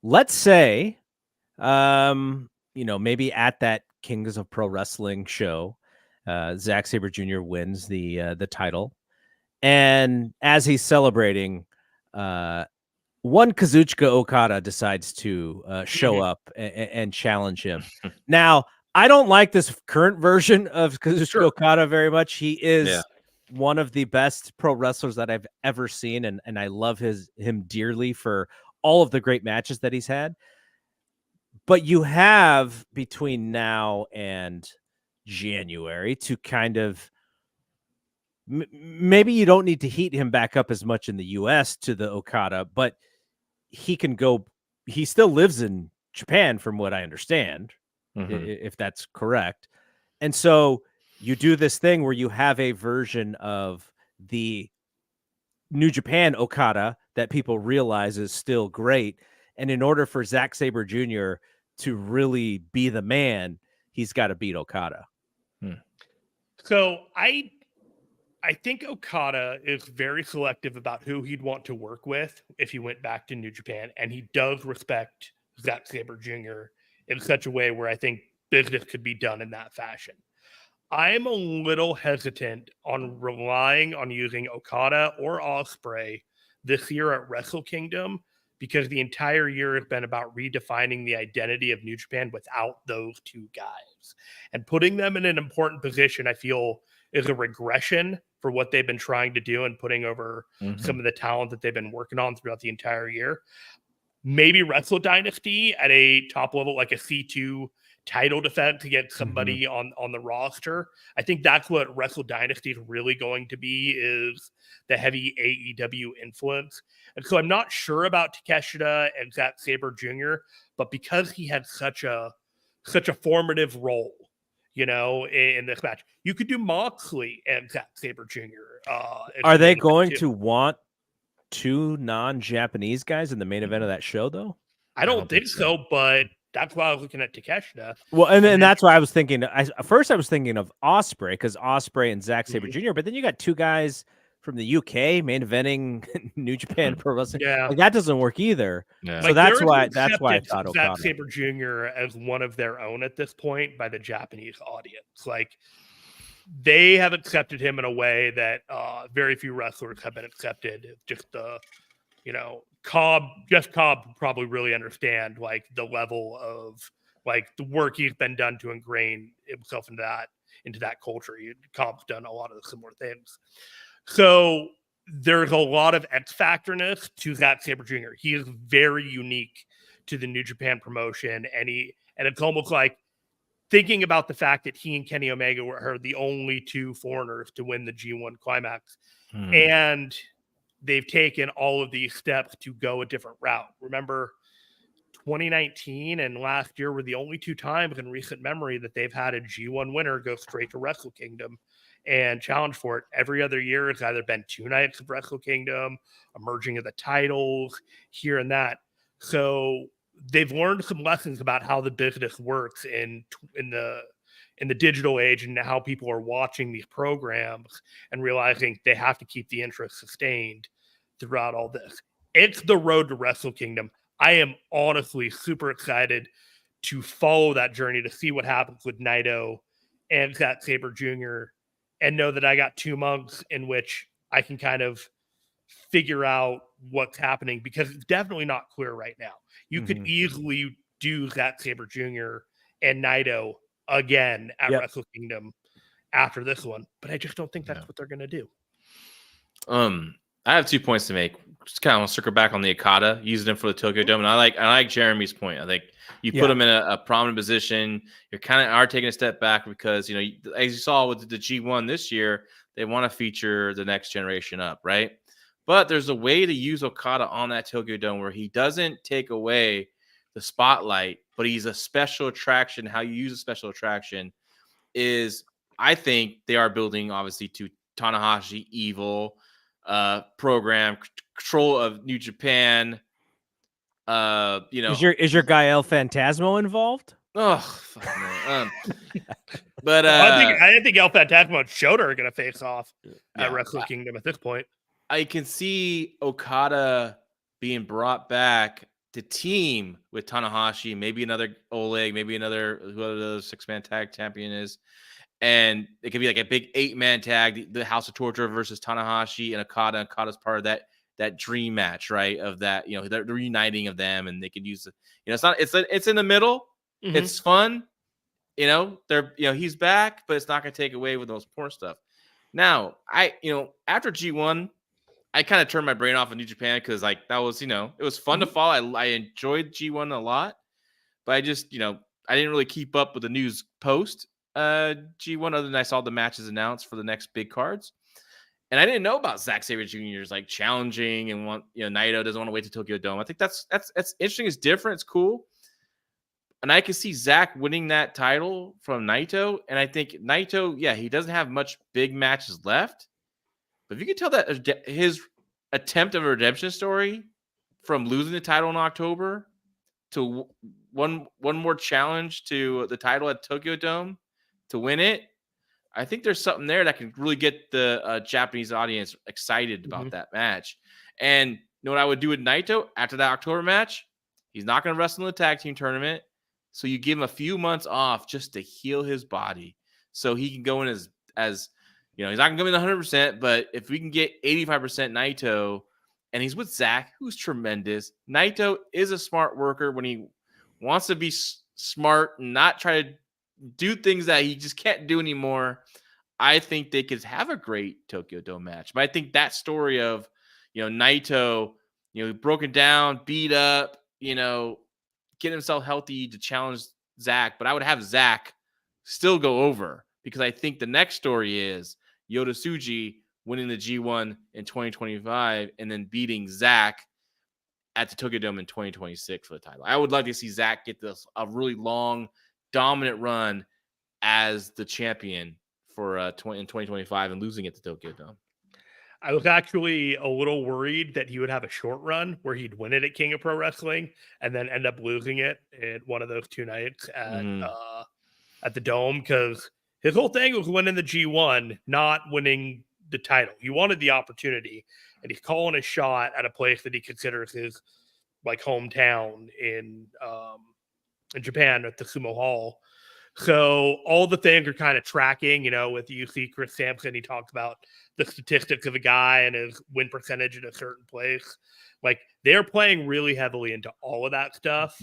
Let's say, maybe at that Kings of Pro Wrestling show, Zack Sabre Jr. wins the title. And as he's celebrating, one Kazuchika Okada decides to show up and challenge him. Now, I don't like this current version of Kazuchika Okada very much. He is one of the best pro wrestlers that I've ever seen, and I love him dearly for all of the great matches that he's had. But you have between now and January to kind of maybe you don't need to heat him back up as much in the US to the Okada, but he can go. He still lives in Japan, from what I understand, if that's correct. And so you do this thing where you have a version of the New Japan Okada that people realize is still great. And in order for Zack Sabre Jr. to really be the man, he's got to beat Okada. So I think Okada is very selective about who he'd want to work with if he went back to New Japan, and he does respect Zack Sabre Jr. in such a way where I think business could be done in that fashion. I'm a little hesitant on relying on using Okada or Ospreay this year at Wrestle Kingdom, because the entire year has been about redefining the identity of New Japan without those two guys. And putting them in an important position, I feel, is a regression for what they've been trying to do and putting over some of the talent that they've been working on throughout the entire year. Maybe Wrestle Dynasty at a top level, like a C2 title defense to get somebody on the roster. I think that's what Wrestle Dynasty is really going to be, is the heavy AEW influence. And so I'm not sure about Takeshita and Zack Sabre Jr., but because he had such a formative role, in this match, you could do Moxley and Zack Sabre Jr. Are they going to want two non-Japanese guys in the main event of that show, though? I don't think so, but that's why I was looking at Takeshita. Well, and that's why I was thinking. First, I was thinking of Ospreay, because Ospreay and Zack Sabre Jr. But then you got two guys from the UK main eventing New Japan Pro Wrestling. Yeah, like, that doesn't work either. Yeah. So that's why I thought Okada. Zack Sabre Jr. as one of their own at this point by the Japanese audience. Like, they have accepted him in a way that very few wrestlers have been accepted. Just Cobb probably really understand like the level of like the work he's been done to ingrain himself into that culture. Cobb's done a lot of the similar things. So there's a lot of X factorness to Zack Sabre Jr. He is very unique to the New Japan promotion, and it's almost like thinking about the fact that he and Kenny Omega were the only two foreigners to win the G1 Climax, and they've taken all of these steps to go a different route. Remember, 2019 and last year were the only two times in recent memory that they've had a G1 winner go straight to Wrestle Kingdom and challenge for it. Every other year it's either been 2 nights of Wrestle Kingdom, a merging of the titles, here and that. So they've learned some lessons about how the business works in the digital age and how people are watching these programs and realizing they have to keep the interest sustained throughout all this. It's the road to Wrestle Kingdom. I am honestly super excited to follow that journey, to see what happens with Naito and Zack Sabre Jr. and know that I got 2 months in which I can kind of figure out what's happening, because it's definitely not clear right now. You could easily do Zack Sabre Jr. and Naito again at Wrestle Kingdom after this one, but I just don't think that's what they're going to do. I have 2 points to make. Just kind of want to circle back on the Okada, using him for the Tokyo Dome. And I like Jeremy's point. I think you put him in a prominent position. You're kind of are taking a step back because, as you saw with the G1 this year, they want to feature the next generation up, right? But there's a way to use Okada on that Tokyo Dome where he doesn't take away the spotlight, but he's a special attraction. How you use a special attraction is, I think they are building, obviously, to Tanahashi, Evil, program, control of New Japan. Is your guy El Phantasmo involved? Oh, fuck no. But I think El Phantasmo and Shota are going to face off at Wrestle Kingdom at this point. I can see Okada being brought back to team with Tanahashi, maybe another Oleg, maybe another whoever the 6-man tag champion is. And it could be like a big 8-man tag, the House of Torture versus Tanahashi and Okada. And Okada's part of that dream match, right? Of that, the reuniting of them, and they could use it. It's in the middle. It's fun. He's back, but it's not going to take away with those poor stuff. Now, after G1, I kind of turned my brain off of New Japan because that was, it was fun to follow. I enjoyed G1 a lot, but I just, I didn't really keep up with the news post G1 other than I saw the matches announced for the next big cards. And I didn't know about Zack Sabre Jr.'s challenging and Naito doesn't want to wait to Tokyo Dome. I think that's interesting. It's different. It's cool. And I can see Zack winning that title from Naito. And I think Naito, he doesn't have much big matches left. But if you can tell that his attempt of a redemption story from losing the title in October to one more challenge to the title at Tokyo Dome to win it, I think there's something there that can really get the Japanese audience excited about that match. And what I would do with Naito after that October match? He's not going to wrestle in the tag team tournament. So you give him a few months off just to heal his body so he can go in as he's not going to go in 100%, but if we can get 85% Naito, and he's with Zack, who's tremendous. Naito is a smart worker when he wants to be smart and not try to do things that he just can't do anymore. I think they could have a great Tokyo Dome match. But I think that story of, Naito, broken down, beat up, get himself healthy to challenge Zack. But I would have Zack still go over because I think the next story is Yota Tsuji winning the G1 in 2025 and then beating Zack at the Tokyo Dome in 2026 for the title. I would like to see Zack get a really long, dominant run as the champion for in 2025 and losing it to Tokyo Dome. I was actually a little worried that he would have a short run where he'd win it at King of Pro Wrestling and then end up losing it at one of those 2 nights at the Dome, because his whole thing was winning the G1, not winning the title. He wanted the opportunity, and he's calling a shot at a place that he considers his hometown in Japan at the Sumo Hall. So all the things are kind of tracking, with you see Chris Sampson, he talked about the statistics of a guy and his win percentage in a certain place. They're playing really heavily into all of that stuff.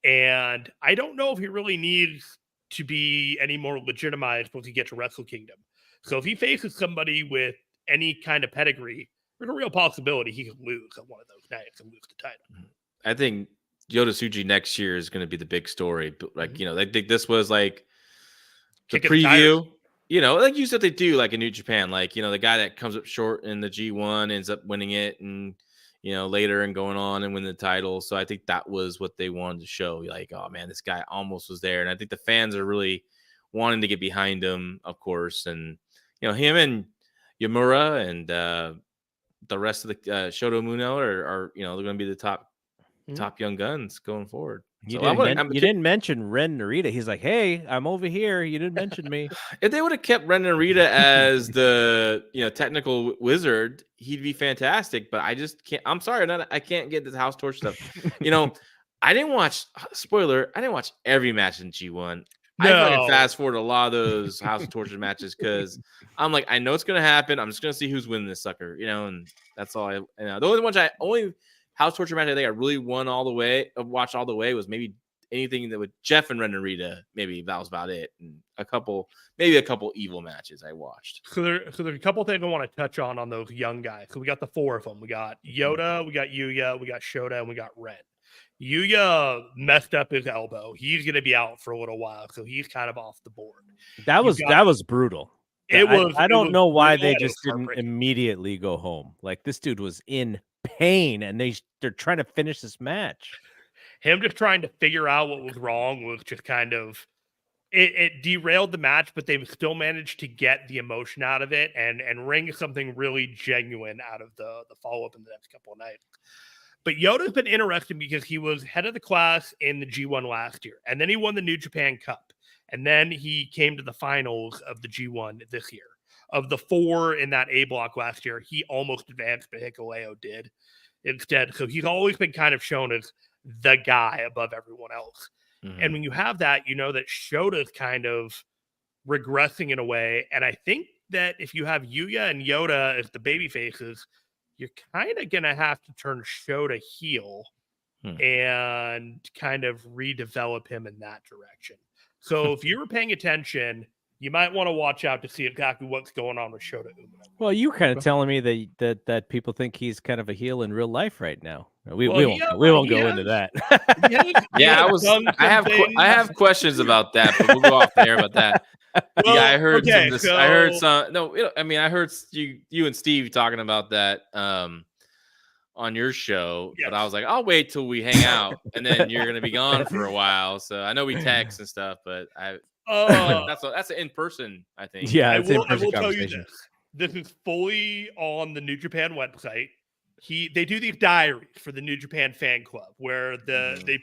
And I don't know if he really needs to be any more legitimized once he gets to Wrestle Kingdom. So if he faces somebody with any kind of pedigree, there's a real possibility he could lose on one of those nights and lose the title. I think Yota Tsuji next year is going to be the big story. But like, I think this was like the preview, like you said, they do like in New Japan, like, the guy that comes up short in the G1 ends up winning it and, later and going on and win the title. So I think that was what they wanted to show. Like, oh man, this guy almost was there. And I think the fans are really wanting to get behind him, of course. And, him and Yamura and the rest of the Shota Umino are they're going to be the top young guns going forward. You didn't mention Ren Narita. He's like, hey, I'm over here. You didn't mention me. If they would have kept Ren Narita as the technical wizard, he'd be fantastic. But I just can't. I'm sorry, I can't get this House Torch stuff. I didn't watch. Spoiler: I didn't watch every match in G1. I fucking fast forward a lot of those House of Torture matches because I'm like, I know it's gonna happen. I'm just gonna see who's winning this sucker, and that's all. The only House Torture match I think I really watched all the way was maybe anything that with Jeff and Ren Narita. Maybe that was about it. And a couple evil matches I watched. So there's a couple things I want to touch on those young guys. So we got the four of them. We got Yota, we got Yuya, we got Shota, and we got Ren. Yuya messed up his elbow. He's going to be out for a little while, so he's kind of off the board. That was brutal. I don't know why they just didn't immediately go home. Like, this dude was in pain, and they're trying to finish this match. Him just trying to figure out what was wrong was just kind of it derailed the match, but they still managed to get the emotion out of it and wring something really genuine out of the follow-up in the next couple of nights. But Yoda's been interesting because he was head of the class in the G1 last year, and then he won the New Japan Cup, and then he came to the finals of the G1 this year. Of the four in that A block last year, he almost advanced, but Hikuleo did instead. So he's always been kind of shown as the guy above everyone else. Mm-hmm. And when you have that, you know that Shota's kind of regressing in a way. And I think that if you have Yuya and Yoda as the baby faces, you're kind of going to have to turn Shota heel and kind of redevelop him in that direction. So if you were paying attention, you might want to watch out to see exactly what's going on with Shota Umino. Well, you were kind of telling me that people think he's kind of a heel in real life right now. We won't go into that. I have questions about that, but we'll go off there about that. Well, I heard I heard you and Steve talking about that on your show, yes. But I was like, I'll wait till we hang out, and then you're gonna be gone for a while. So I know we text and stuff, but that's an in-person, I think. Yeah, I will tell you this is fully on the New Japan website. They do these diaries for the New Japan fan club where they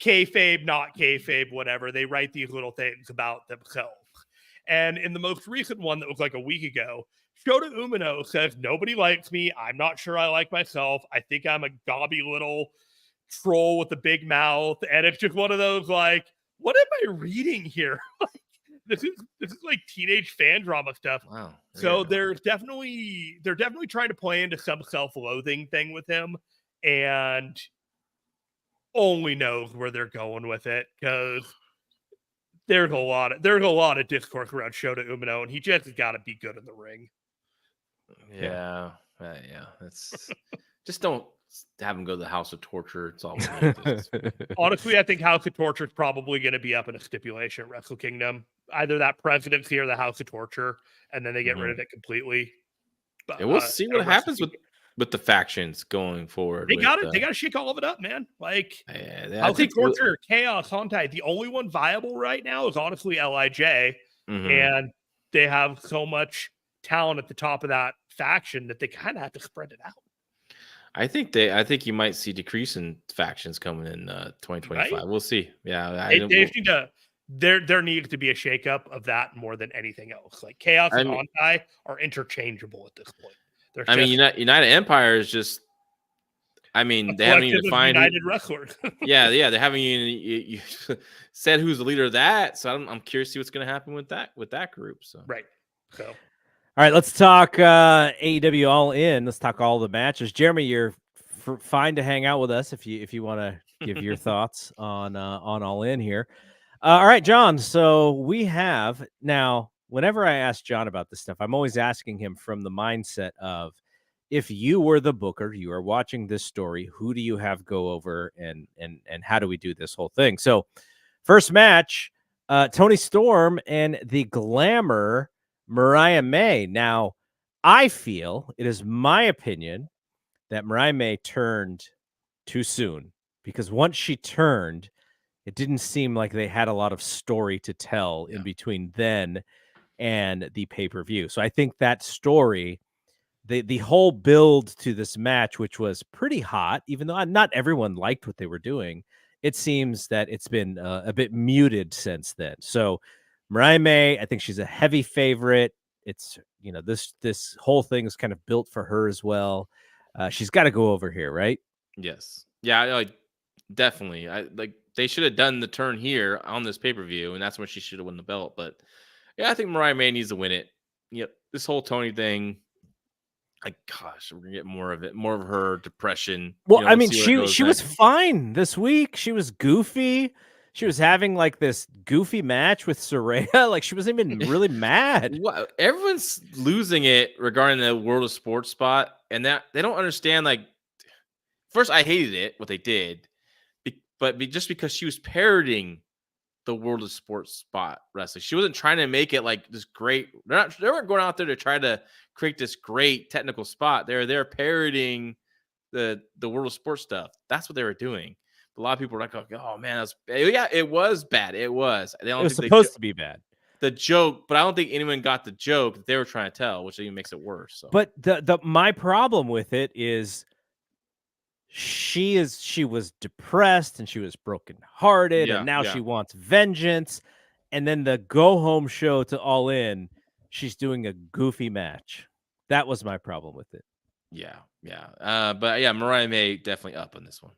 kayfabe, not kayfabe, whatever. They write these little things about themselves. And in the most recent one that was like a week ago, Shota Umino says, nobody likes me. I'm not sure I like myself. I think I'm a gobby little troll with a big mouth. And it's just one of those like, what am I reading here? This is like teenage fan drama stuff. Wow. So they're definitely trying to play into some self-loathing thing with him, and only knows where they're going with it because there's a lot of discourse around Shota Umino, and he just has got to be good in the ring. Yeah. That's just don't have him go to the House of Torture. It's all honestly, I think House of Torture is probably going to be up in a stipulation at Wrestle Kingdom. Either that presidency or the House of Torture, and then they get rid of it completely. But we'll see what happens with the factions going forward. They got to shake all of it up, man. Like House of Torture, Chaos, Hontai. The only one viable right now is honestly LIJ, and they have so much talent at the top of that faction that they kind of have to spread it out. I think you might see decrease in factions coming in 2025. Right? We'll see. Yeah, there needs to be a shakeup of that more than anything else. Like Chaos and Hontai are interchangeable at this point. United Empire is just. I mean, they haven't even defined United Wrestlers. yeah, they haven't even said who's the leader of that. So I'm curious to see what's going to happen with that group. So right. So. All right, let's talk AEW All In. Let's talk all the matches. Jeremy, you're fine to hang out with us if you want to give your thoughts on All In here. All right, John. So we have now. Whenever I ask John about this stuff, I'm always asking him from the mindset of, if you were the booker, you are watching this story, who do you have go over and how do we do this whole thing? So first match, Toni Storm and the Glamour Mariah May. Now, I feel, it is my opinion, that Mariah May turned too soon, because once she turned, it didn't seem like they had a lot of story to tell in between then and the pay-per-view. So I think that story, the whole build to this match, which was pretty hot, even though not everyone liked what they were doing, it seems that it's been a bit muted since then. So Mariah May, I think she's a heavy favorite. It's, this whole thing is kind of built for her as well. She's got to go over here, right? Yes. Yeah, definitely. They should have done the turn here on this pay-per-view, and that's when she should have won the belt. But yeah, I think Mariah May needs to win it. Yep. This whole Toni thing, gosh, we're gonna get more of it, more of her depression. Well, I mean, she was fine this week. She was goofy. She was having like this goofy match with Saraya. Like, she wasn't even really mad. What? Everyone's losing it regarding the World of Sports spot, and that they don't understand. Like, first, I hated it what they did, but just because she was parroting the World of Sports spot wrestling, she wasn't trying to make it like this great. They weren't going out there to try to create this great technical spot. They're parroting the World of Sports stuff. That's what they were doing. A lot of people were like, "Oh man, it was bad. It was. It was supposed to be bad." The joke, but I don't think anyone got the joke that they were trying to tell, which even makes it worse. So. But my problem with it is she was depressed and she was brokenhearted, and now she wants vengeance. And then the go home show to All In, she's doing a goofy match. That was my problem with it. Yeah. But yeah, Mariah May definitely up on this one.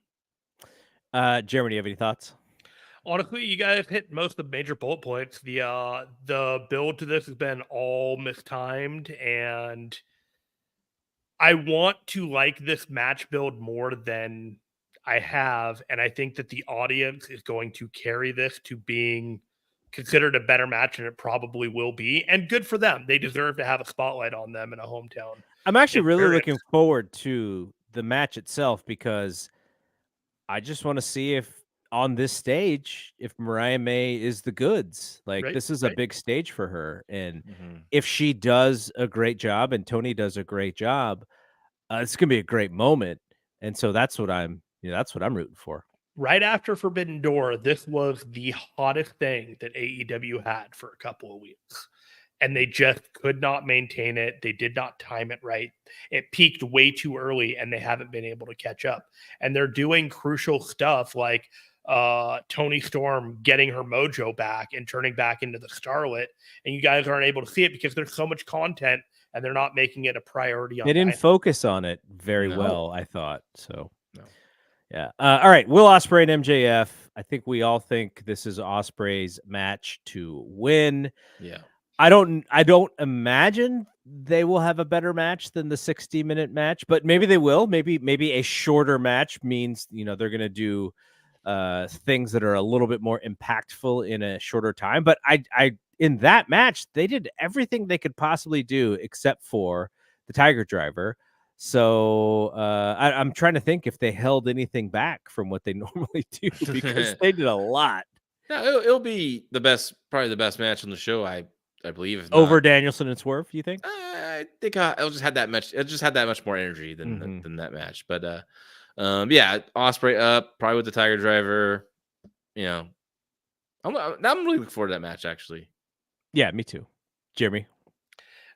Jeremy, do you have any thoughts? Honestly, you guys hit most of the major bullet points. The build to this has been all mistimed, and I want to like this match build more than I have, and I think that the audience is going to carry this to being considered a better match than it probably will be, and good for them. They deserve to have a spotlight on them in a hometown. I'm actually really looking forward to the match itself, because I just want to see if on this stage, if Mariah May is the goods. Like, this is a big stage for her. And if she does a great job and Toni does a great job, it's going to be a great moment. And so that's what I'm rooting for. Right after Forbidden Door, this was the hottest thing that AEW had for a couple of weeks. And they just could not maintain it. They did not time it right. It peaked way too early, and they haven't been able to catch up. And they're doing crucial stuff like Toni Storm getting her mojo back and turning back into the Starlet. And you guys aren't able to see it because there's so much content, and they're not making it a priority. They didn't focus on it very well, I thought. So, yeah. All right. Will Ospreay and MJF. I think we all think this is Ospreay's match to win. Yeah. I don't imagine they will have a better match than the 60-minute match, but maybe they will. Maybe a shorter match means, they're going to do things that are a little bit more impactful in a shorter time. But I in that match, they did everything they could possibly do except for the Tiger Driver. So I'm trying to think if they held anything back from what they normally do, because they did a lot. No, it'll be probably the best match on the show. I believe over Danielson and Swerve. You think? I think it'll just had that much. It just had that much more energy than that match. But yeah, Ospreay up probably with the Tiger Driver. I'm really looking forward to that match, actually. Yeah, me too. Jeremy.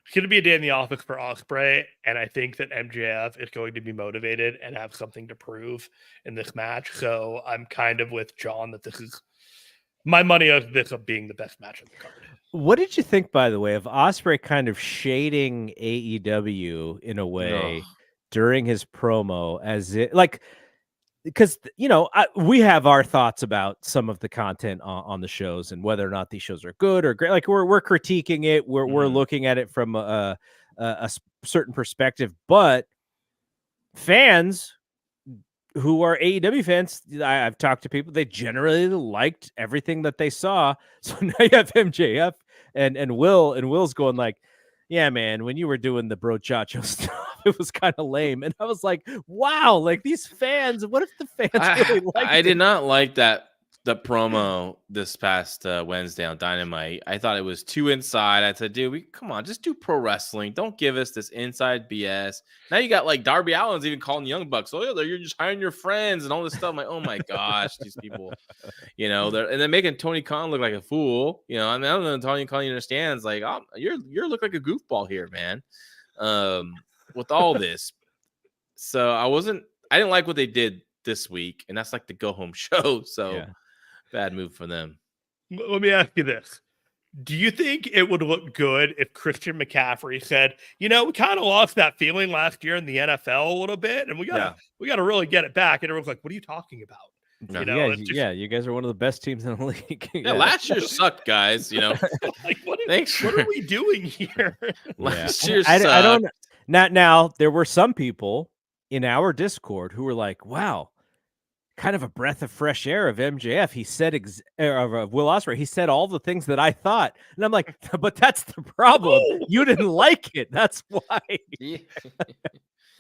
It's going to be a day in the office for Ospreay, and I think that MJF is going to be motivated and have something to prove in this match. So I'm kind of with John that this is my money on this of being the best match on the card. What did you think, by the way, of Ospreay kind of shading AEW in a way during his promo, as it like, because we have our thoughts about some of the content on the shows and whether or not these shows are good or great. Like, we're critiquing it, we're looking at it from a certain perspective, but fans who are AEW fans, I've talked to people, they generally liked everything that they saw. So now you have MJF and Will's going like, yeah, man, when you were doing the Bro Chacho stuff, it was kind of lame. And I was like, wow, like these fans, what if the fans really like I did not like the promo this past Wednesday on Dynamite. I thought it was too inside. I said, dude, come on, just do pro wrestling. Don't give us this inside BS. Now you got like Darby Allin's even calling Young Bucks. Oh, yeah, you're just hiring your friends and all this stuff. I'm like, oh my gosh, these people, they're making Tony Khan look like a fool. I mean, I don't know if Tony Khan understands. Like, oh, you're look like a goofball here, man. With all this. So I didn't like what they did this week, and that's like the go home show. So Yeah. bad move for them. Let me ask you this. Do you think it would look good if Christian McCaffrey said, we kind of lost that feeling last year in the NFL a little bit, and we gotta really get it back? And everyone's like, what are you talking about? You guys are one of the best teams in the league. Last year sucked, guys. Like, what are we doing here? Last year I sucked. I don't now there were some people in our Discord who were like, wow, kind of a breath of fresh air of MJF. He said of Will Ospreay. He said all the things that I thought, and I'm like, but that's the problem. You didn't like it. That's why.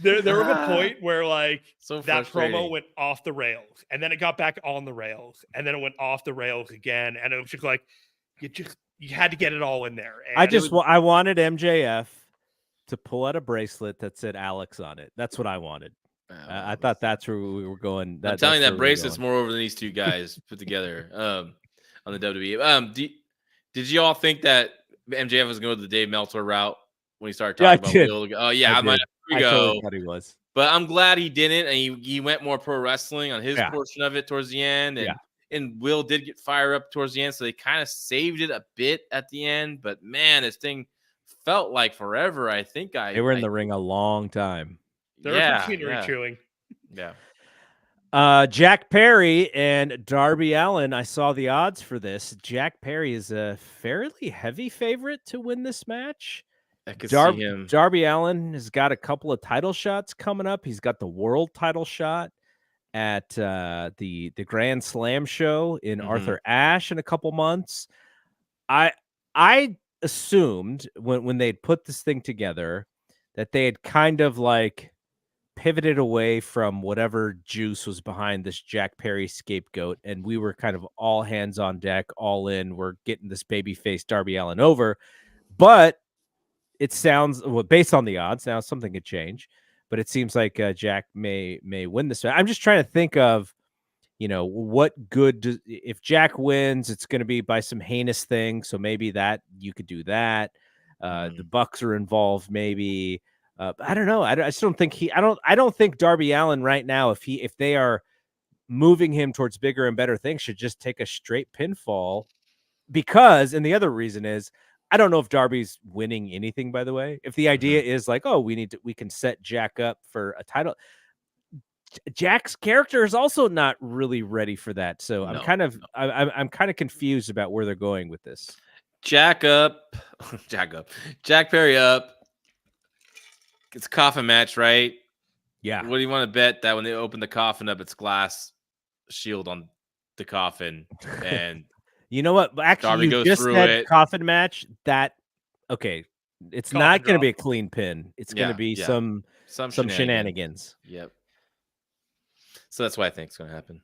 There was a point where like that frustrating. promo went off the rails, and then it got back on the rails, and then it went off the rails again, and it was just like you had to get it all in there. And I wanted MJF to pull out a bracelet that said Alex on it. That's what I wanted. I thought that's where we were going. I'm telling you, that bracelet's more over than these two guys put together on the WWE. Did you all think that MJF was going to go the Dave Meltzer route when he started talking about Will? Oh, yeah, I might have to go. Totally thought he was. But I'm glad he didn't, and he went more pro wrestling on his portion of it towards the end. And Will did get fired up towards the end, so they kind of saved it a bit at the end. But, man, this thing felt like forever. I think they were in the ring a long time. There was some scenery chewing. Yeah. Jack Perry and Darby Allin. I saw the odds for this. Jack Perry is a fairly heavy favorite to win this match. I could see him. Darby Allin has got a couple of title shots coming up. He's got the world title shot at the Grand Slam show in Arthur Ashe in a couple months. I assumed when they'd put this thing together that they had kind of like pivoted away from whatever juice was behind this Jack Perry scapegoat, and we were kind of all hands on deck, all in. We're getting this babyface Darby Allin over, but it sounds based on the odds now something could change. But it seems like Jack may win this. I'm just trying to think of, what good if Jack wins, it's going to be by some heinous thing. So maybe that you could do that. The Bucks are involved, maybe. I don't know. I just don't think I don't think Darby Allin right now, if they are moving him towards bigger and better things, should just take a straight pinfall. Because, and the other reason is, I don't know if Darby's winning anything, by the way. If the idea is like, oh, we can set Jack up for a title. Jack's character is also not really ready for that. So I'm kind of confused about where they're going with this. Jack Perry up. It's a coffin match, right? Yeah. What do you want to bet that when they open the coffin up, it's glass shield on the coffin? And you know what? Actually, Darby goes just through that it. Coffin match. It's Coffin not going to drop. be a clean pin. It's going to be some shenanigans. Yep. So that's what I think is going to happen.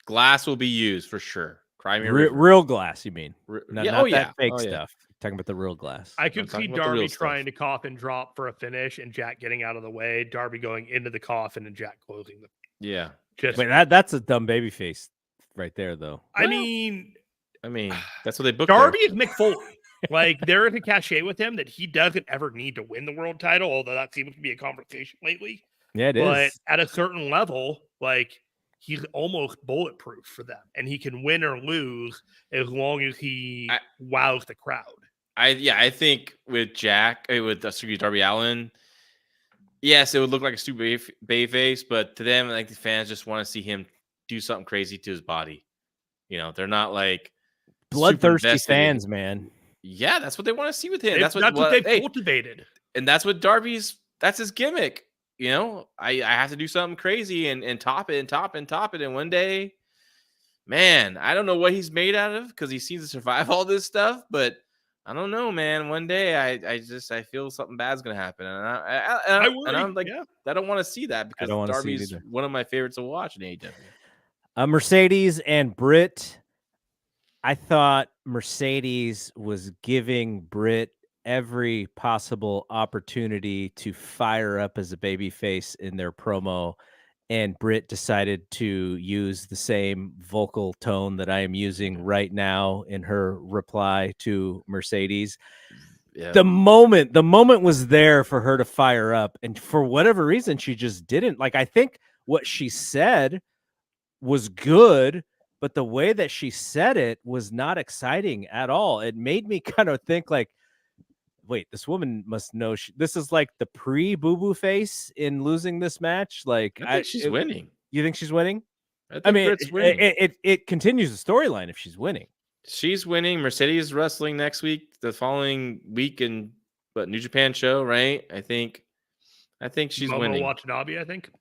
Glass will be used for sure. Real glass, you mean? Not that fake stuff. Yeah. Talking about the real glass. I could see Darby trying to coffin drop for a finish and Jack getting out of the way. Darby going into the coffin and Jack closing the. Yeah. That's a dumb baby face right there, though. I mean, that's what they booked. Darby is Mick Foley. Like, there is a cachet with him that he doesn't ever need to win the world title, although that seems to be a conversation lately. Yeah, it is. But at a certain level, like, he's almost bulletproof for them, and he can win or lose as long as he wows the crowd. I think with Darby Allin, yes, it would look like a stupid bayface, but to them, like the fans just want to see him do something crazy to his body. They're not like bloodthirsty fans, man. Yeah, that's what they want to see with him. That's what they've cultivated, and that's what that's his gimmick. I have to do something crazy and top it and top and top it, and one day, man, I don't know what he's made out of because he seems to survive all this stuff, but I don't know, man. One day I feel something bad's gonna happen, and I worry. I'm like, Yeah. I don't want to see that I because don't want to see it Darby's either. one of my favorites to watch in AEW. Mercedes and Britt. I thought Mercedes was giving Britt every possible opportunity to fire up as a babyface in their promo, and Britt decided to use the same vocal tone that I am using right now in her reply to Mercedes. Yeah, The moment was there for her to fire up, and for whatever reason, she just didn't. Like, I think what she said was good, but the way that she said it was not exciting at all. It made me kind of think like, wait, this woman must know this is like the pre-Boo Boo face in losing this match. Like, I think she's winning. You think she's winning? I think I mean, Britt's winning. it continues the storyline if she's winning. She's winning. Mercedes wrestling next week, the following week in New Japan show, right? I think she's Momo winning. Watanabe, I think.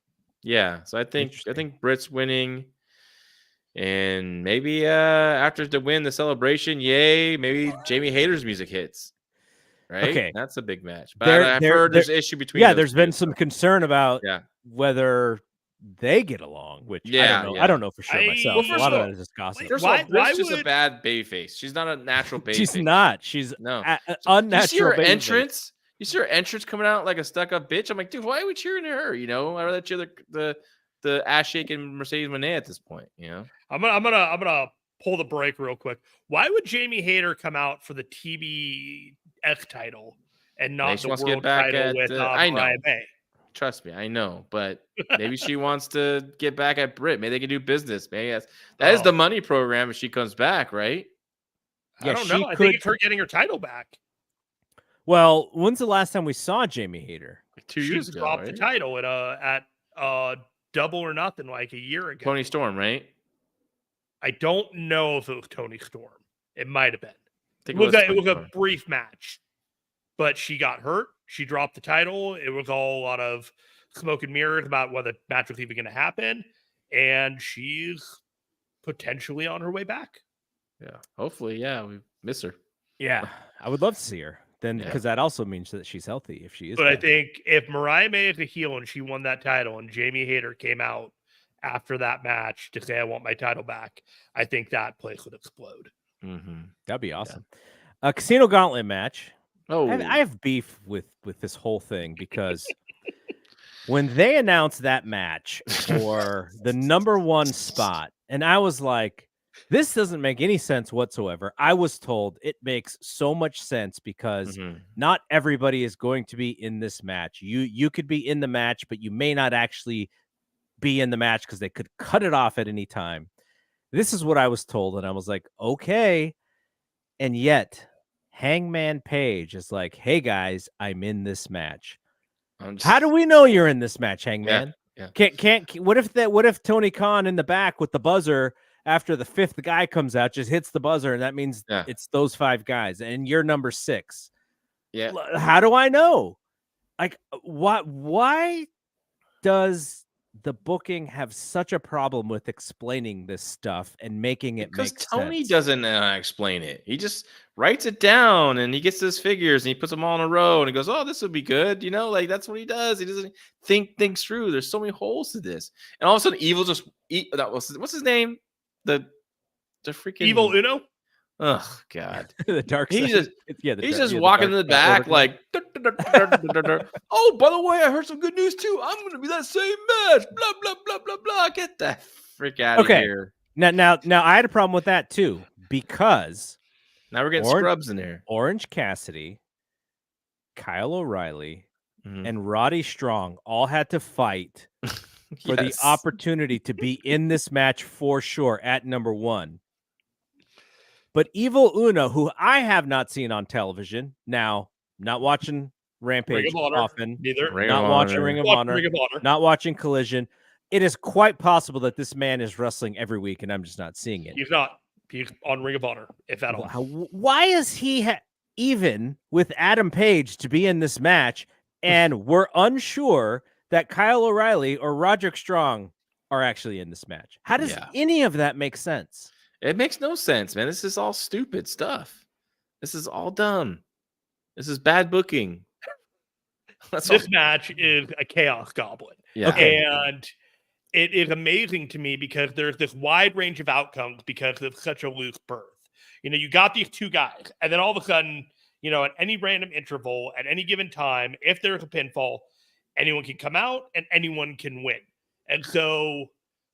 Yeah, so I think Britt's winning, and maybe after the win, the celebration, yay! Maybe Jamie Hayter's music hits. Right? Okay, that's a big match. But I've heard there's an issue between. Yeah, there's been some concern about whether they get along, which I don't know. I don't know for sure myself. A lot of that is just gossip. First of all, Britt's just a bad babyface. She's not a natural babyface. She's not. She's unnatural. You see her entrance? You see her entrance coming out like a stuck-up bitch? I'm like, dude, why are we cheering her? You know, I'd rather cheer the ass-shaking Mercedes Moné at this point. You know, I'm gonna pull the break real quick. Why would Jamie Hayter come out for the TBS title and not the world title with Mariah May? Trust me, I know, but maybe she wants to get back at Britt. Maybe they can do business. Maybe that is the money program if she comes back, right? I don't know. I think it's her getting her title back. Well, when's the last time we saw Jamie Hayter? Like 2 years ago. She dropped the title at Double or Nothing like a year ago. Tony Storm, right? I don't know if it was Tony Storm. It might have been. It was a brief match, but she got hurt. She dropped the title. It was all a lot of smoke and mirrors about whether the match was even going to happen. And she's potentially on her way back. Yeah. Hopefully. Yeah. We miss her. Yeah. I would love to see her. Then, because that also means that she's healthy if she is. But I think if Mariah May is a heel and she won that title and Jamie Hayter came out after that match to say, I want my title back, I think that place would explode. Mm-hmm. That'd be awesome. A Casino Gauntlet match. Oh, I have beef with this whole thing because when they announced that match for the #1 spot, and I was like, this doesn't make any sense whatsoever. I was told it makes so much sense because not everybody is going to be in this match. You could be in the match, but you may not actually be in the match because they could cut it off at any time. This is what I was told, and I was like, okay. And yet, Hangman Page is like, hey guys, I'm in this match. How do we know you're in this match, Hangman? Yeah. What if Tony Khan in the back with the buzzer after the 5th guy comes out just hits the buzzer, and that means it's those 5 guys, and you're number 6. Yeah. How do I know? Like, why does the booking have such a problem with explaining this stuff and making it make sense? Because Tony doesn't explain it. He just writes it down and he gets his figures and he puts them all in a row and he goes, oh, this would be good. You know, like that's what he does. He doesn't think things through. There's so many holes to this. And all of a sudden, Evil just what's his name? The freaking Evil Uno? Oh God! The dark side. He's just walking in the back like. Oh, by the way, I heard some good news too. I'm going to be that same match. Blah blah blah blah blah. Get that freak out of here. Now, I had a problem with that too because now we're getting scrubs in there. Orange Cassidy, Kyle O'Reilly, and Roddy Strong all had to fight for the opportunity to be in this match for sure at #1. But Evil Uno, who I have not seen on television, now not watching Rampage often, not watching Ring of Honor, not watching Collision, it is quite possible that this man is wrestling every week, and I'm just not seeing it. He's not. He's on Ring of Honor, if at all. Why is he even with Adam Page to be in this match, and we're unsure that Kyle O'Reilly or Roderick Strong are actually in this match? How does any of that make sense? It makes no sense, man. This is all stupid stuff. This is all dumb. This is bad booking. This match is a Chaos Goblin. Yeah. Okay. And it is amazing to me because there's this wide range of outcomes because it's such a loose berth. You got these two guys, and then all of a sudden, at any random interval, at any given time, if there's a pinfall, anyone can come out and anyone can win. And so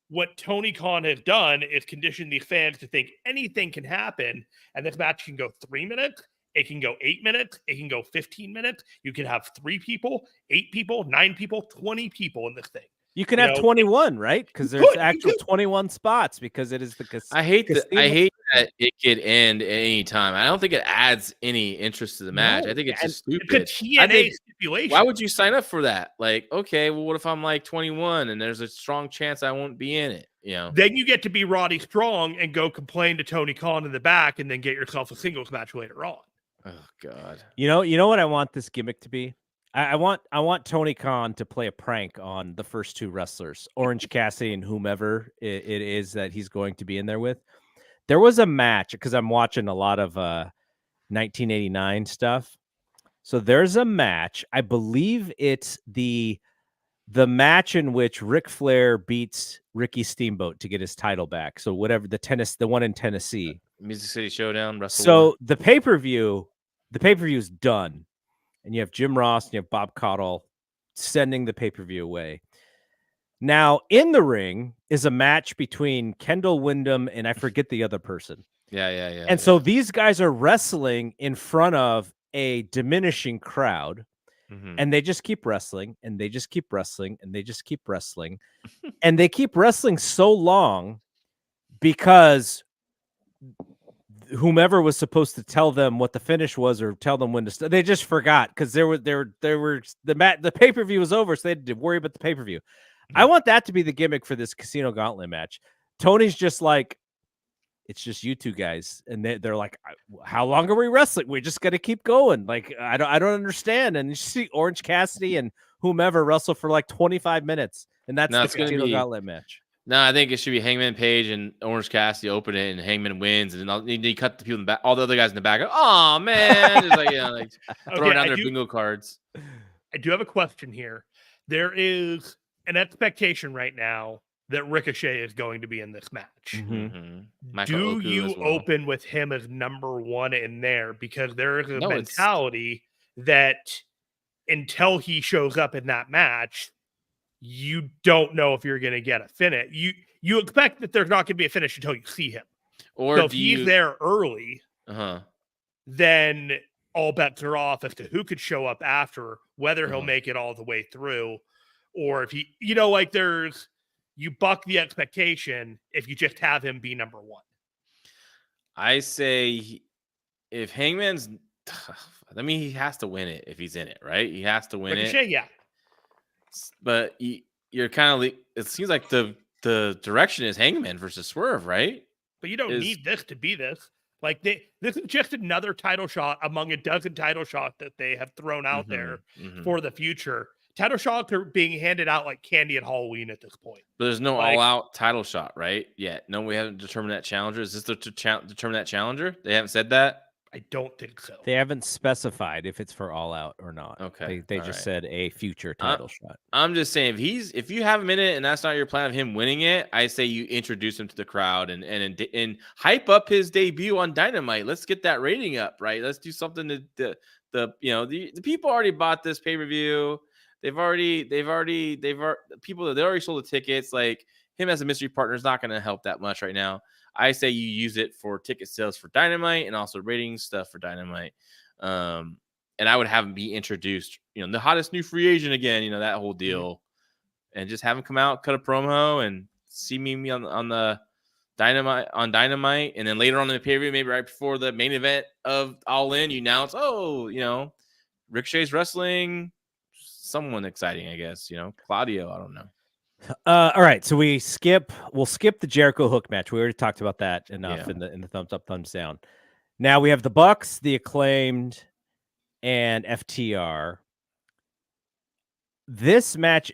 what Tony Khan has done is condition these fans to think anything can happen, and this match can go 3 minutes, it can go 8 minutes, it can go 15 minutes. You can have 3 people, 8 people, 9 people, 20 people in this thing. You can have 21, right? Because there's actual 21 spots because it is the casino. I hate that it could end at any time. I don't think it adds any interest to the match. I think it's just stupid. It's a TNA stipulation. Why would you sign up for that? Like, okay, well, what if I'm like 21 and there's a strong chance I won't be in it? Then you get to be Roddy Strong and go complain to Tony Khan in the back and then get yourself a singles match later on. Oh God. You know what I want this gimmick to be? I want Tony Khan to play a prank on the first 2 wrestlers, Orange Cassidy and whomever it is that he's going to be in there with. There was a match because I'm watching a lot of 1989 stuff. So there's a match. I believe it's the match in which Ric Flair beats Ricky Steamboat to get his title back. So whatever the one in Tennessee, Music City Showdown. So the pay-per-view is done. And you have Jim Ross and you have Bob Caudle sending the pay-per-view away. Now, in the ring is a match between Kendall Windham and I forget the other person. Yeah. And so these guys are wrestling in front of a diminishing crowd. Mm-hmm. And they just keep wrestling and they just keep wrestling and they just keep wrestling. And they keep wrestling so long because whomever was supposed to tell them what the finish was or tell them when to start, they just forgot because the pay-per-view was over, so they had to worry about the pay-per-view. I want that to be the gimmick for this Casino Gauntlet match. Tony's just like, it's just you two guys, and they're like, how long are we wrestling? We're just gonna keep going. Like, I don't understand. And you see Orange Cassidy and whomever wrestle for like 25 minutes, and that's the Casino Gauntlet match. No, I think it should be Hangman Page and Orange Cassidy open it, and Hangman wins, and then you cut the people in the back, all the other guys in the back. Oh man, it's like throwing down their bingo cards. I do have a question here. There is an expectation right now that Ricochet is going to be in this match. Mm-hmm. Do you open with him as number 1 in there? Because there is a mentality that until he shows up in that match, you don't know if you're going to get a finish. You expect that there's not going to be a finish until you see him. Or so if he's there early, then all bets are off as to who could show up after, whether he'll make it all the way through, or if he, you buck the expectation if you just have him be number 1. I say if Hangman's, he has to win it if he's in it, right? He has to win Ricochet, it. Yeah. But you're kind of, it seems like the direction is Hangman versus Swerve, right? But you don't need this to be this. Like this is just another title shot among a dozen title shots that they have thrown out there for the future. Title shots are being handed out like candy at Halloween at this point. But there's no all-out title shot, right? Yet. No, we haven't determined that challenger. Is this to determine that challenger? They haven't said that? I don't think so. They haven't specified if it's for all out or not. Okay. They just said a future title shot. I'm just saying if you have him in it and that's not your plan of him winning it, I say you introduce him to the crowd and hype up his debut on Dynamite. Let's get that rating up, right? Let's do something to the people already bought this pay-per-view. They already sold the tickets. Like, him as a mystery partner is not going to help that much right now. I say you use it for ticket sales for Dynamite and also rating stuff for Dynamite. And I would have him be introduced, the hottest new free agent again, that whole deal. And just have him come out, cut a promo, and see me on the Dynamite and then later on in the pay-per-view, maybe right before the main event of All In, you announce, Ricochet's wrestling someone exciting, I guess, Claudio, I don't know. All right, so we'll skip the Jericho Hook match. We already talked about that enough in the thumbs up, thumbs down. Now we have the Bucks, the Acclaimed, and FTR. This match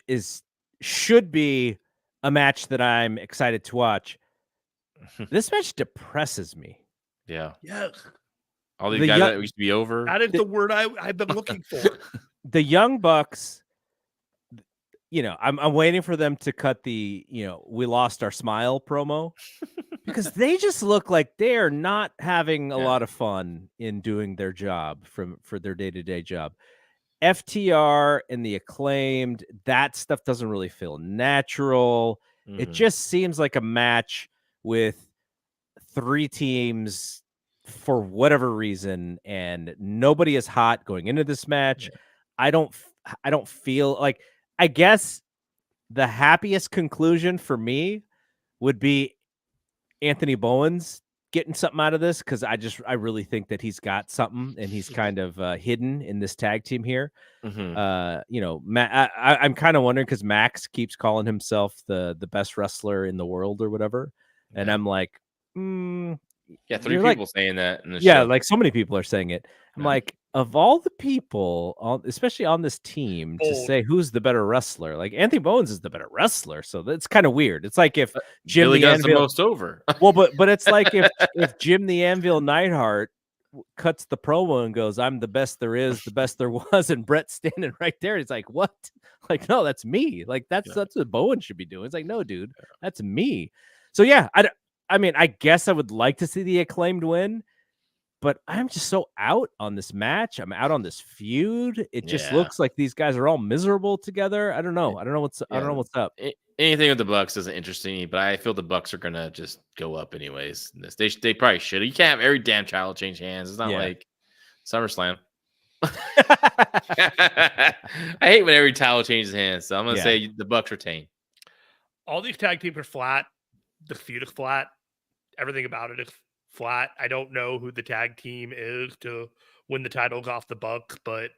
should be a match that I'm excited to watch. This match depresses me. Yeah. Yes. All these guys that used to be over. That is the word I've been looking for. The Young Bucks, I'm waiting for them to cut the, we lost our smile promo because they just look like they are not having a lot of fun in doing their job for their day-to-day job. FTR and the Acclaimed, that stuff doesn't really feel natural. It just seems like a match with 3 teams for whatever reason, and nobody is hot going into this match. I don't feel like, I guess the happiest conclusion for me would be Anthony Bowens getting something out of this, because I really think that he's got something, and he's kind of hidden in this tag team here. I'm kind of wondering, because Max keeps calling himself the best wrestler in the world or whatever, and I'm like, 3 people saying that in the show. Yeah, like so many people are saying it. I'm like, of all the people, especially on this team, to say who's the better wrestler, like Anthony Bowens is the better wrestler, so that's kind of weird. It's like if Jim Billy the does Anvil, the most over. well, but it's like if Jim the Anvil Neidhart cuts the promo and goes, "I'm the best there is, the best there was," and Brett's standing right there. He's like, "What?" Like, no, that's me. Like that's what Bowen should be doing. It's like, no, dude, that's me. So yeah, I mean, I guess I would like to see the Acclaimed win, but I'm just so out on this match. I'm out on this feud. It just looks like these guys are all miserable together. I don't know. I don't know what's up. Anything with the Bucks doesn't interest me, but I feel the Bucks are gonna just go up anyways. They probably should. You can't have every damn child change hands. It's not like SummerSlam. I hate when every title changes hands, so I'm gonna say the Bucks retain. All these tag teams are flat. The feud is flat. Everything about it is flat. I don't know who the tag team is to win the titles off the Bucks, but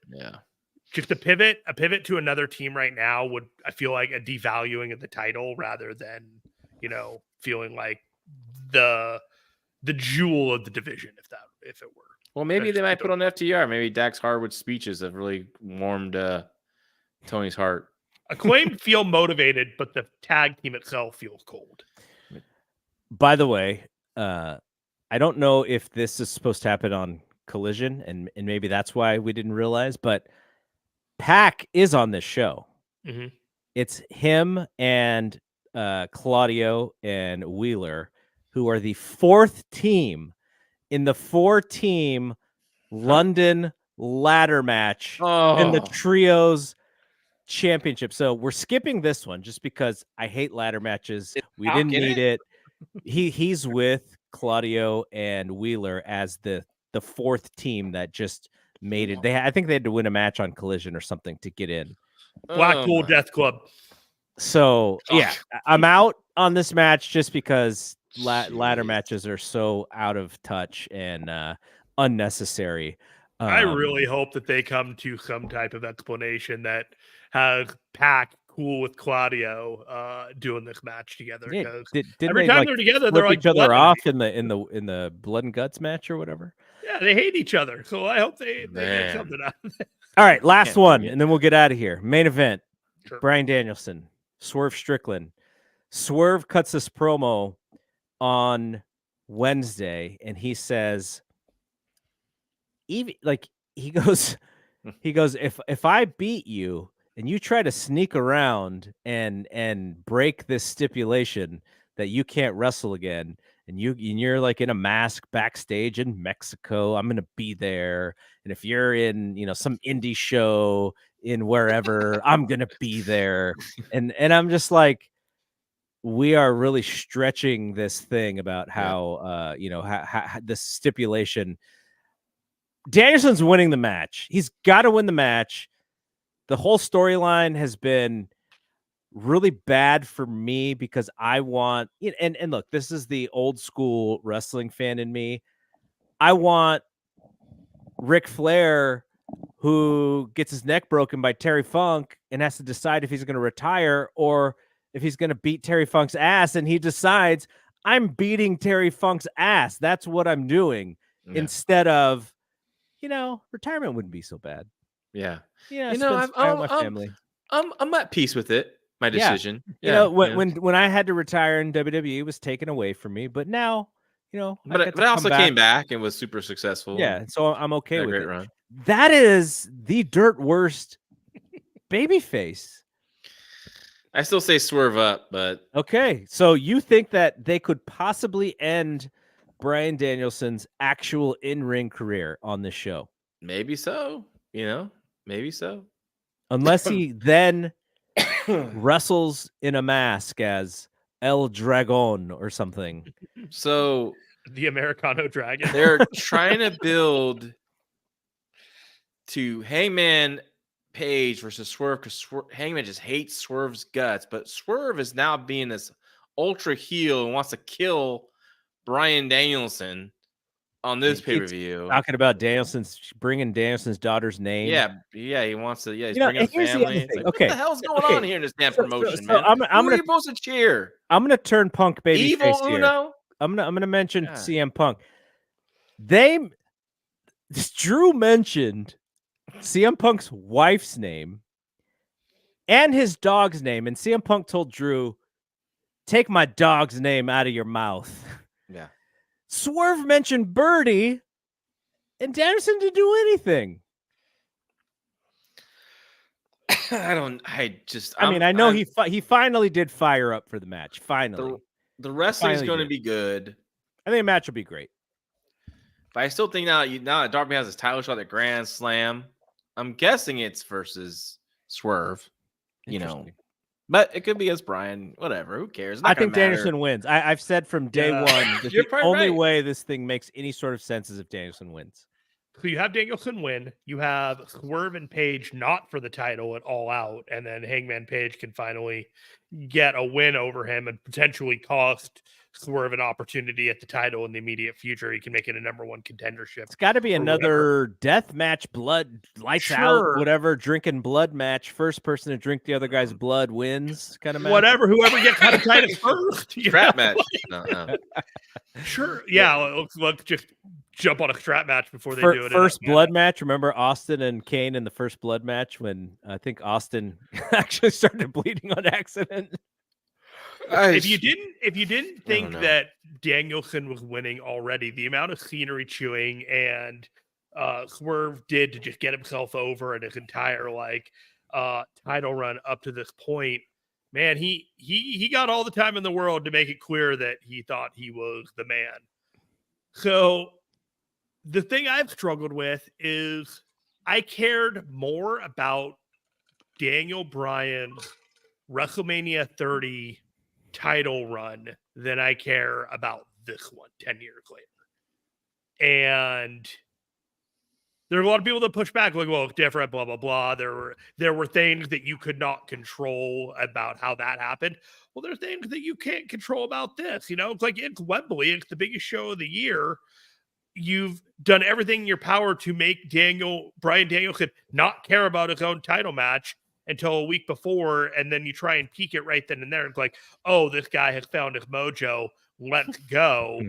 just a pivot to another team right now would, I feel like, a devaluing of the title rather than, feeling like the jewel of the division, if it were. Well, maybe they might put on FTR. Maybe Dax Harwood's speeches have really warmed Tony's heart. Acclaimed feel motivated, but the tag team itself feels cold. By the way, I don't know if this is supposed to happen on Collision, and maybe that's why we didn't realize, but Pac is on this show. Mm-hmm. It's him and Claudio and Wheeler, who are the 4th team in the 4-team London ladder match in the Trios Championship. So we're skipping this one just because I hate ladder matches. We didn't need it. He's with Claudio and Wheeler as the 4th team that just made it. I think they had to win a match on Collision or something to get in. Blackpool Death Club. So I'm out on this match just because ladder matches are so out of touch and unnecessary. I really hope that they come to some type of explanation that has Pac cool with Claudio doing this match together. Every time they're together, they're like each other off in the blood and guts match or whatever. Yeah, they hate each other. So I hope they get something out of it. All right, last one, and then we'll get out of here. Main event. Sure. Bryan Danielson, Swerve Strickland. Swerve cuts this promo on Wednesday, and he says, he goes, if I beat you and you try to sneak around and break this stipulation that you can't wrestle again, and you're like in a mask backstage in Mexico, I'm gonna be there. And if you're in some indie show in wherever, I'm gonna be there. And I'm just like, we are really stretching this thing about how how this stipulation. Danielson's winning the match. He's got to win the match. The whole storyline has been really bad for me because I want, and look, this is the old school wrestling fan in me. I want Ric Flair, who gets his neck broken by Terry Funk and has to decide if he's going to retire or if he's going to beat Terry Funk's ass. And he decides, I'm beating Terry Funk's ass. That's what I'm doing. Instead of, retirement wouldn't be so bad. Yeah. Yeah. My family. I'm at peace with it. My decision. When I had to retire in WWE, it was taken away from me, but now you know, but it also came back and was super successful. Yeah, so I'm okay with it. Run. That is the dirt worst babyface. I still say swerve up, but okay. So you think that they could possibly end Bryan Danielson's actual in-ring career on this show? Maybe so. You know, maybe so. Unless he then wrestles in a mask as El Dragon or something. So the Americano Dragon. They're trying to build to Hangman Page versus Swerve because Hangman just hates Swerve's guts, but Swerve is now being this ultra heel and wants to kill Bryan Danielson on this pay-per-view. Talking about bringing Danielson's daughter's name. Yeah, he wants to. Yeah, he's bringing the family. Like, okay, what the hell's going on here in this damn promotion, so man? I'm gonna supposed to cheer. I'm gonna turn Punk baby Evil face here. Uno. I'm gonna mention CM Punk. Drew mentioned CM Punk's wife's name and his dog's name, and CM Punk told Drew, "Take my dog's name out of your mouth." Yeah. Swerve mentioned Birdie, and Danielson didn't do anything. I know he finally did fire up for the match. Finally, the wrestling's going to be good. I think the match will be great. But I still think now that Darby has his title shot at Grand Slam, I'm guessing it's versus Swerve. You know, but it could be as Bryan. Whatever. Who cares? I think Danielson wins. I've said from day one that the only way this thing makes any sort of sense is if Danielson wins. So you have Danielson win. You have Swerve and Page not for the title at All Out, and then Hangman Page can finally get a win over him and potentially cost Swerve an opportunity at the title in the immediate future. He can make it a #1 contendership. It's got to be another death match, blood, lights out, whatever, drinking blood match. First person to drink the other guy's blood wins kind of match. Whatever, whoever gets hepatitis first. Strap match. No. Sure. Yeah, let's just jump on a strap match before they do it. First blood match. Remember Austin and Kane in the first blood match when I think Austin actually started bleeding on accident. If you didn't think that Danielson was winning already, the amount of scenery chewing and Swerve did to just get himself over and his entire title run up to this point, man, he got all the time in the world to make it clear that he thought he was the man. So the thing I've struggled with is I cared more about Daniel Bryan's WrestleMania 30 title run than I care about this one 10 years later. And there are a lot of people that push back, like, well, it's different, blah, blah, blah. There were things that you could not control about how that happened. Well, there's things that you can't control about this. You know, it's like it's Wembley. It's the biggest show of the year. You've done everything in your power to make Bryan Danielson not care about his own title match until a week before, and then you try and peak it right then and there. It's like, oh, this guy has found his mojo. Let's go.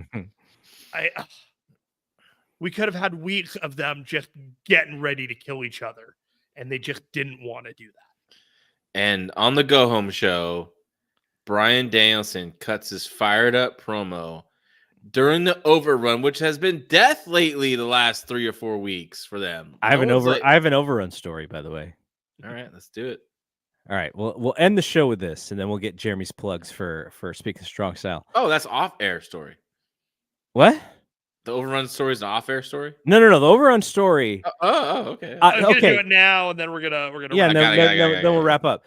We could have had weeks of them just getting ready to kill each other, and they just didn't want to do that. And on the Go Home show, Bryan Danielson cuts his fired up promo during the overrun, which has been death lately the last 3 or 4 weeks for them. I have an overrun story, by the way. All right, let's do it. All right, we'll end the show with this, and then we'll get Jeremy's plugs for Speak the Strong Style. Oh, that's off-air story. What? The overrun story is an off-air story? No. The overrun story. Okay. I'm gonna do it now, and then we're gonna. Yeah, then we'll wrap up.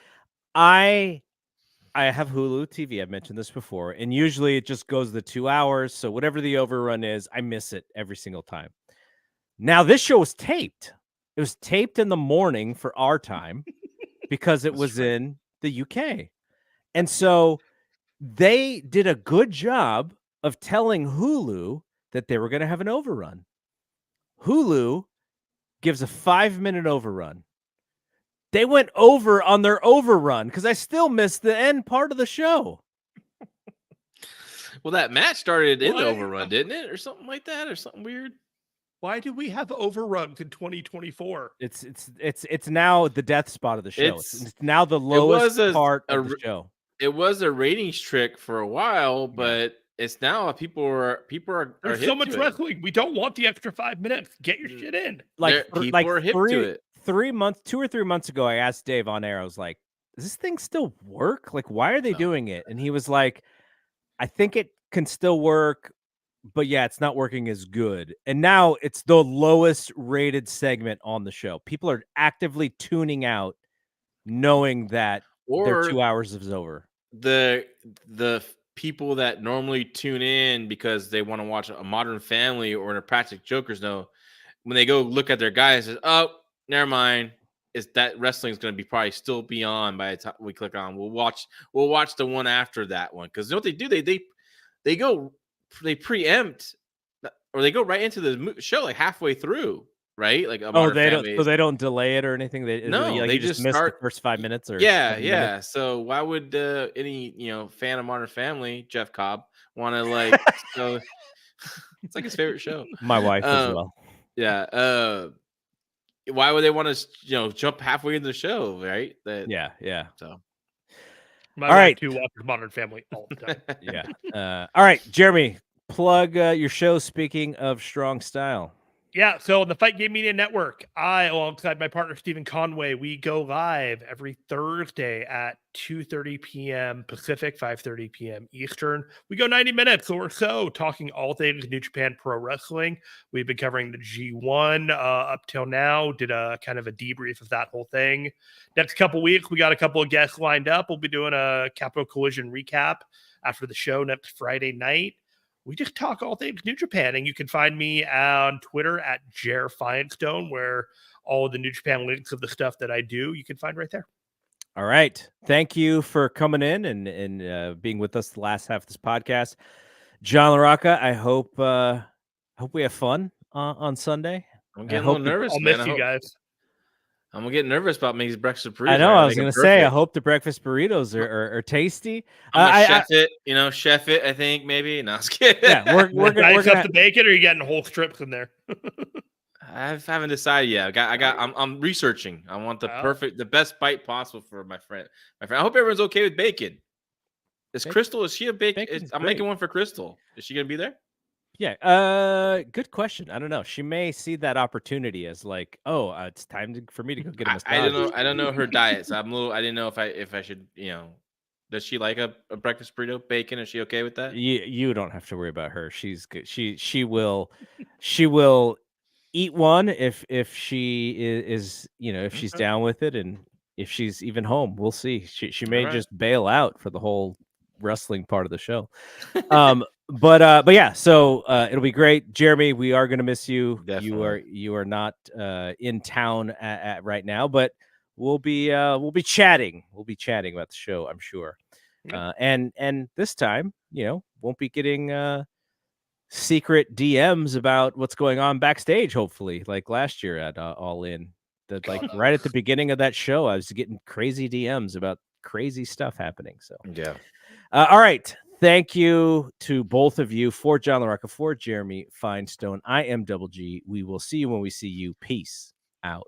I have Hulu TV. I've mentioned this before, and usually it just goes the 2 hours. So whatever the overrun is, I miss it every single time. Now this show was taped. It was taped in the morning for our time because it was in the UK. And so they did a good job of telling Hulu that they were going to have an overrun. Hulu gives a 5-minute overrun. They went over on their overrun because I still missed the end part of the show. Well, that match started in the overrun, didn't it? Or something like that, or something weird. Why do we have overruns in 2024? It's now the death spot of the show. It's now the lowest part of the show. It was a ratings trick for a while, but it's now people are There's hip so much to it. wrestling. We don't want the extra 5 minutes. Get your shit in. People are hip to it. 2 or 3 months ago, I asked Dave on air. I was like, "Does this thing still work? Like, why are they doing it?" And he was like, "I think it can still work, but yeah, it's not working as good." And now it's the lowest rated segment on the show. People are actively tuning out, knowing that their 2 hours is over. The people that normally tune in because they want to watch a Modern Family or a Practical Jokers know when they go look at their guys, says, "Oh, never mind. Is that wrestling is going to be probably still be on by the time we click on? We'll watch the one after that one because you know what they do? They preempt or they go right into the show like halfway through, right? Like a Modern Family. So they don't delay it or anything. They you just missed start the first 5 minutes or yeah. 7 minutes. So why would any fan of Modern Family, Jeff Cobb, want to like so? It's like his favorite show. My wife as well. Yeah. Why would they want to, jump halfway into the show, right? Yeah. So, My All wife right. too watches Modern Family all the time. Yeah. All right, Jeremy, plug your show. Speaking of strong style. Yeah, so on the Fight Game Media Network, I, alongside my partner Stephen Conway, we go live every Thursday at 2:30 p.m. Pacific, 5:30 p.m. Eastern. We go 90 minutes or so talking all things New Japan Pro Wrestling. We've been covering the G1 up till now, did a kind of a debrief of that whole thing. Next couple weeks, we got a couple of guests lined up. We'll be doing a Capital Collision recap after the show next Friday night. We just talk all things New Japan, and you can find me on Twitter at Finestone, where all of the New Japan links of the stuff that I do, you can find right there. All right. Thank you for coming in and being with us the last half of this podcast. John LaRocca, I hope we have fun on Sunday. I'm getting a little nervous, I'll man. miss you guys. I'm gonna get nervous about making these breakfast burritos. I know. I was going to say, I hope the breakfast burritos are tasty. I'm gonna chef it. I think maybe. No, I was kidding. Yeah, we're gonna the bacon, or are you getting whole strips in there? I haven't decided yet. I'm researching. I want the best bite possible for my friend. I hope everyone's okay with bacon. Is she a bacon? I'm making one for Crystal. Is she gonna be there? Yeah. Good question. I don't know. She may see that opportunity as like, oh, it's time for me to go get a massage. I don't know her diet, so I didn't know if I should, does she like a breakfast burrito, bacon? Is she okay with that? You don't have to worry about her. She's good. She will eat one if she is if she's down with it, and if she's even home, we'll see. She may just bail out for the whole wrestling part of the show. But yeah, so it'll be great. Jeremy, we are going to miss you. Definitely. You are not in town at right now, but we'll be chatting. We'll be chatting about the show, I'm sure. And this time, won't be getting secret DMs about what's going on backstage, hopefully, like last year at All In. That right at the beginning of that show, I was getting crazy DMs about crazy stuff happening. So yeah. All right. Thank you to both of you. For John LaRocca, for Jeremy Finestone, I am Double G. We will see you when we see you. Peace out.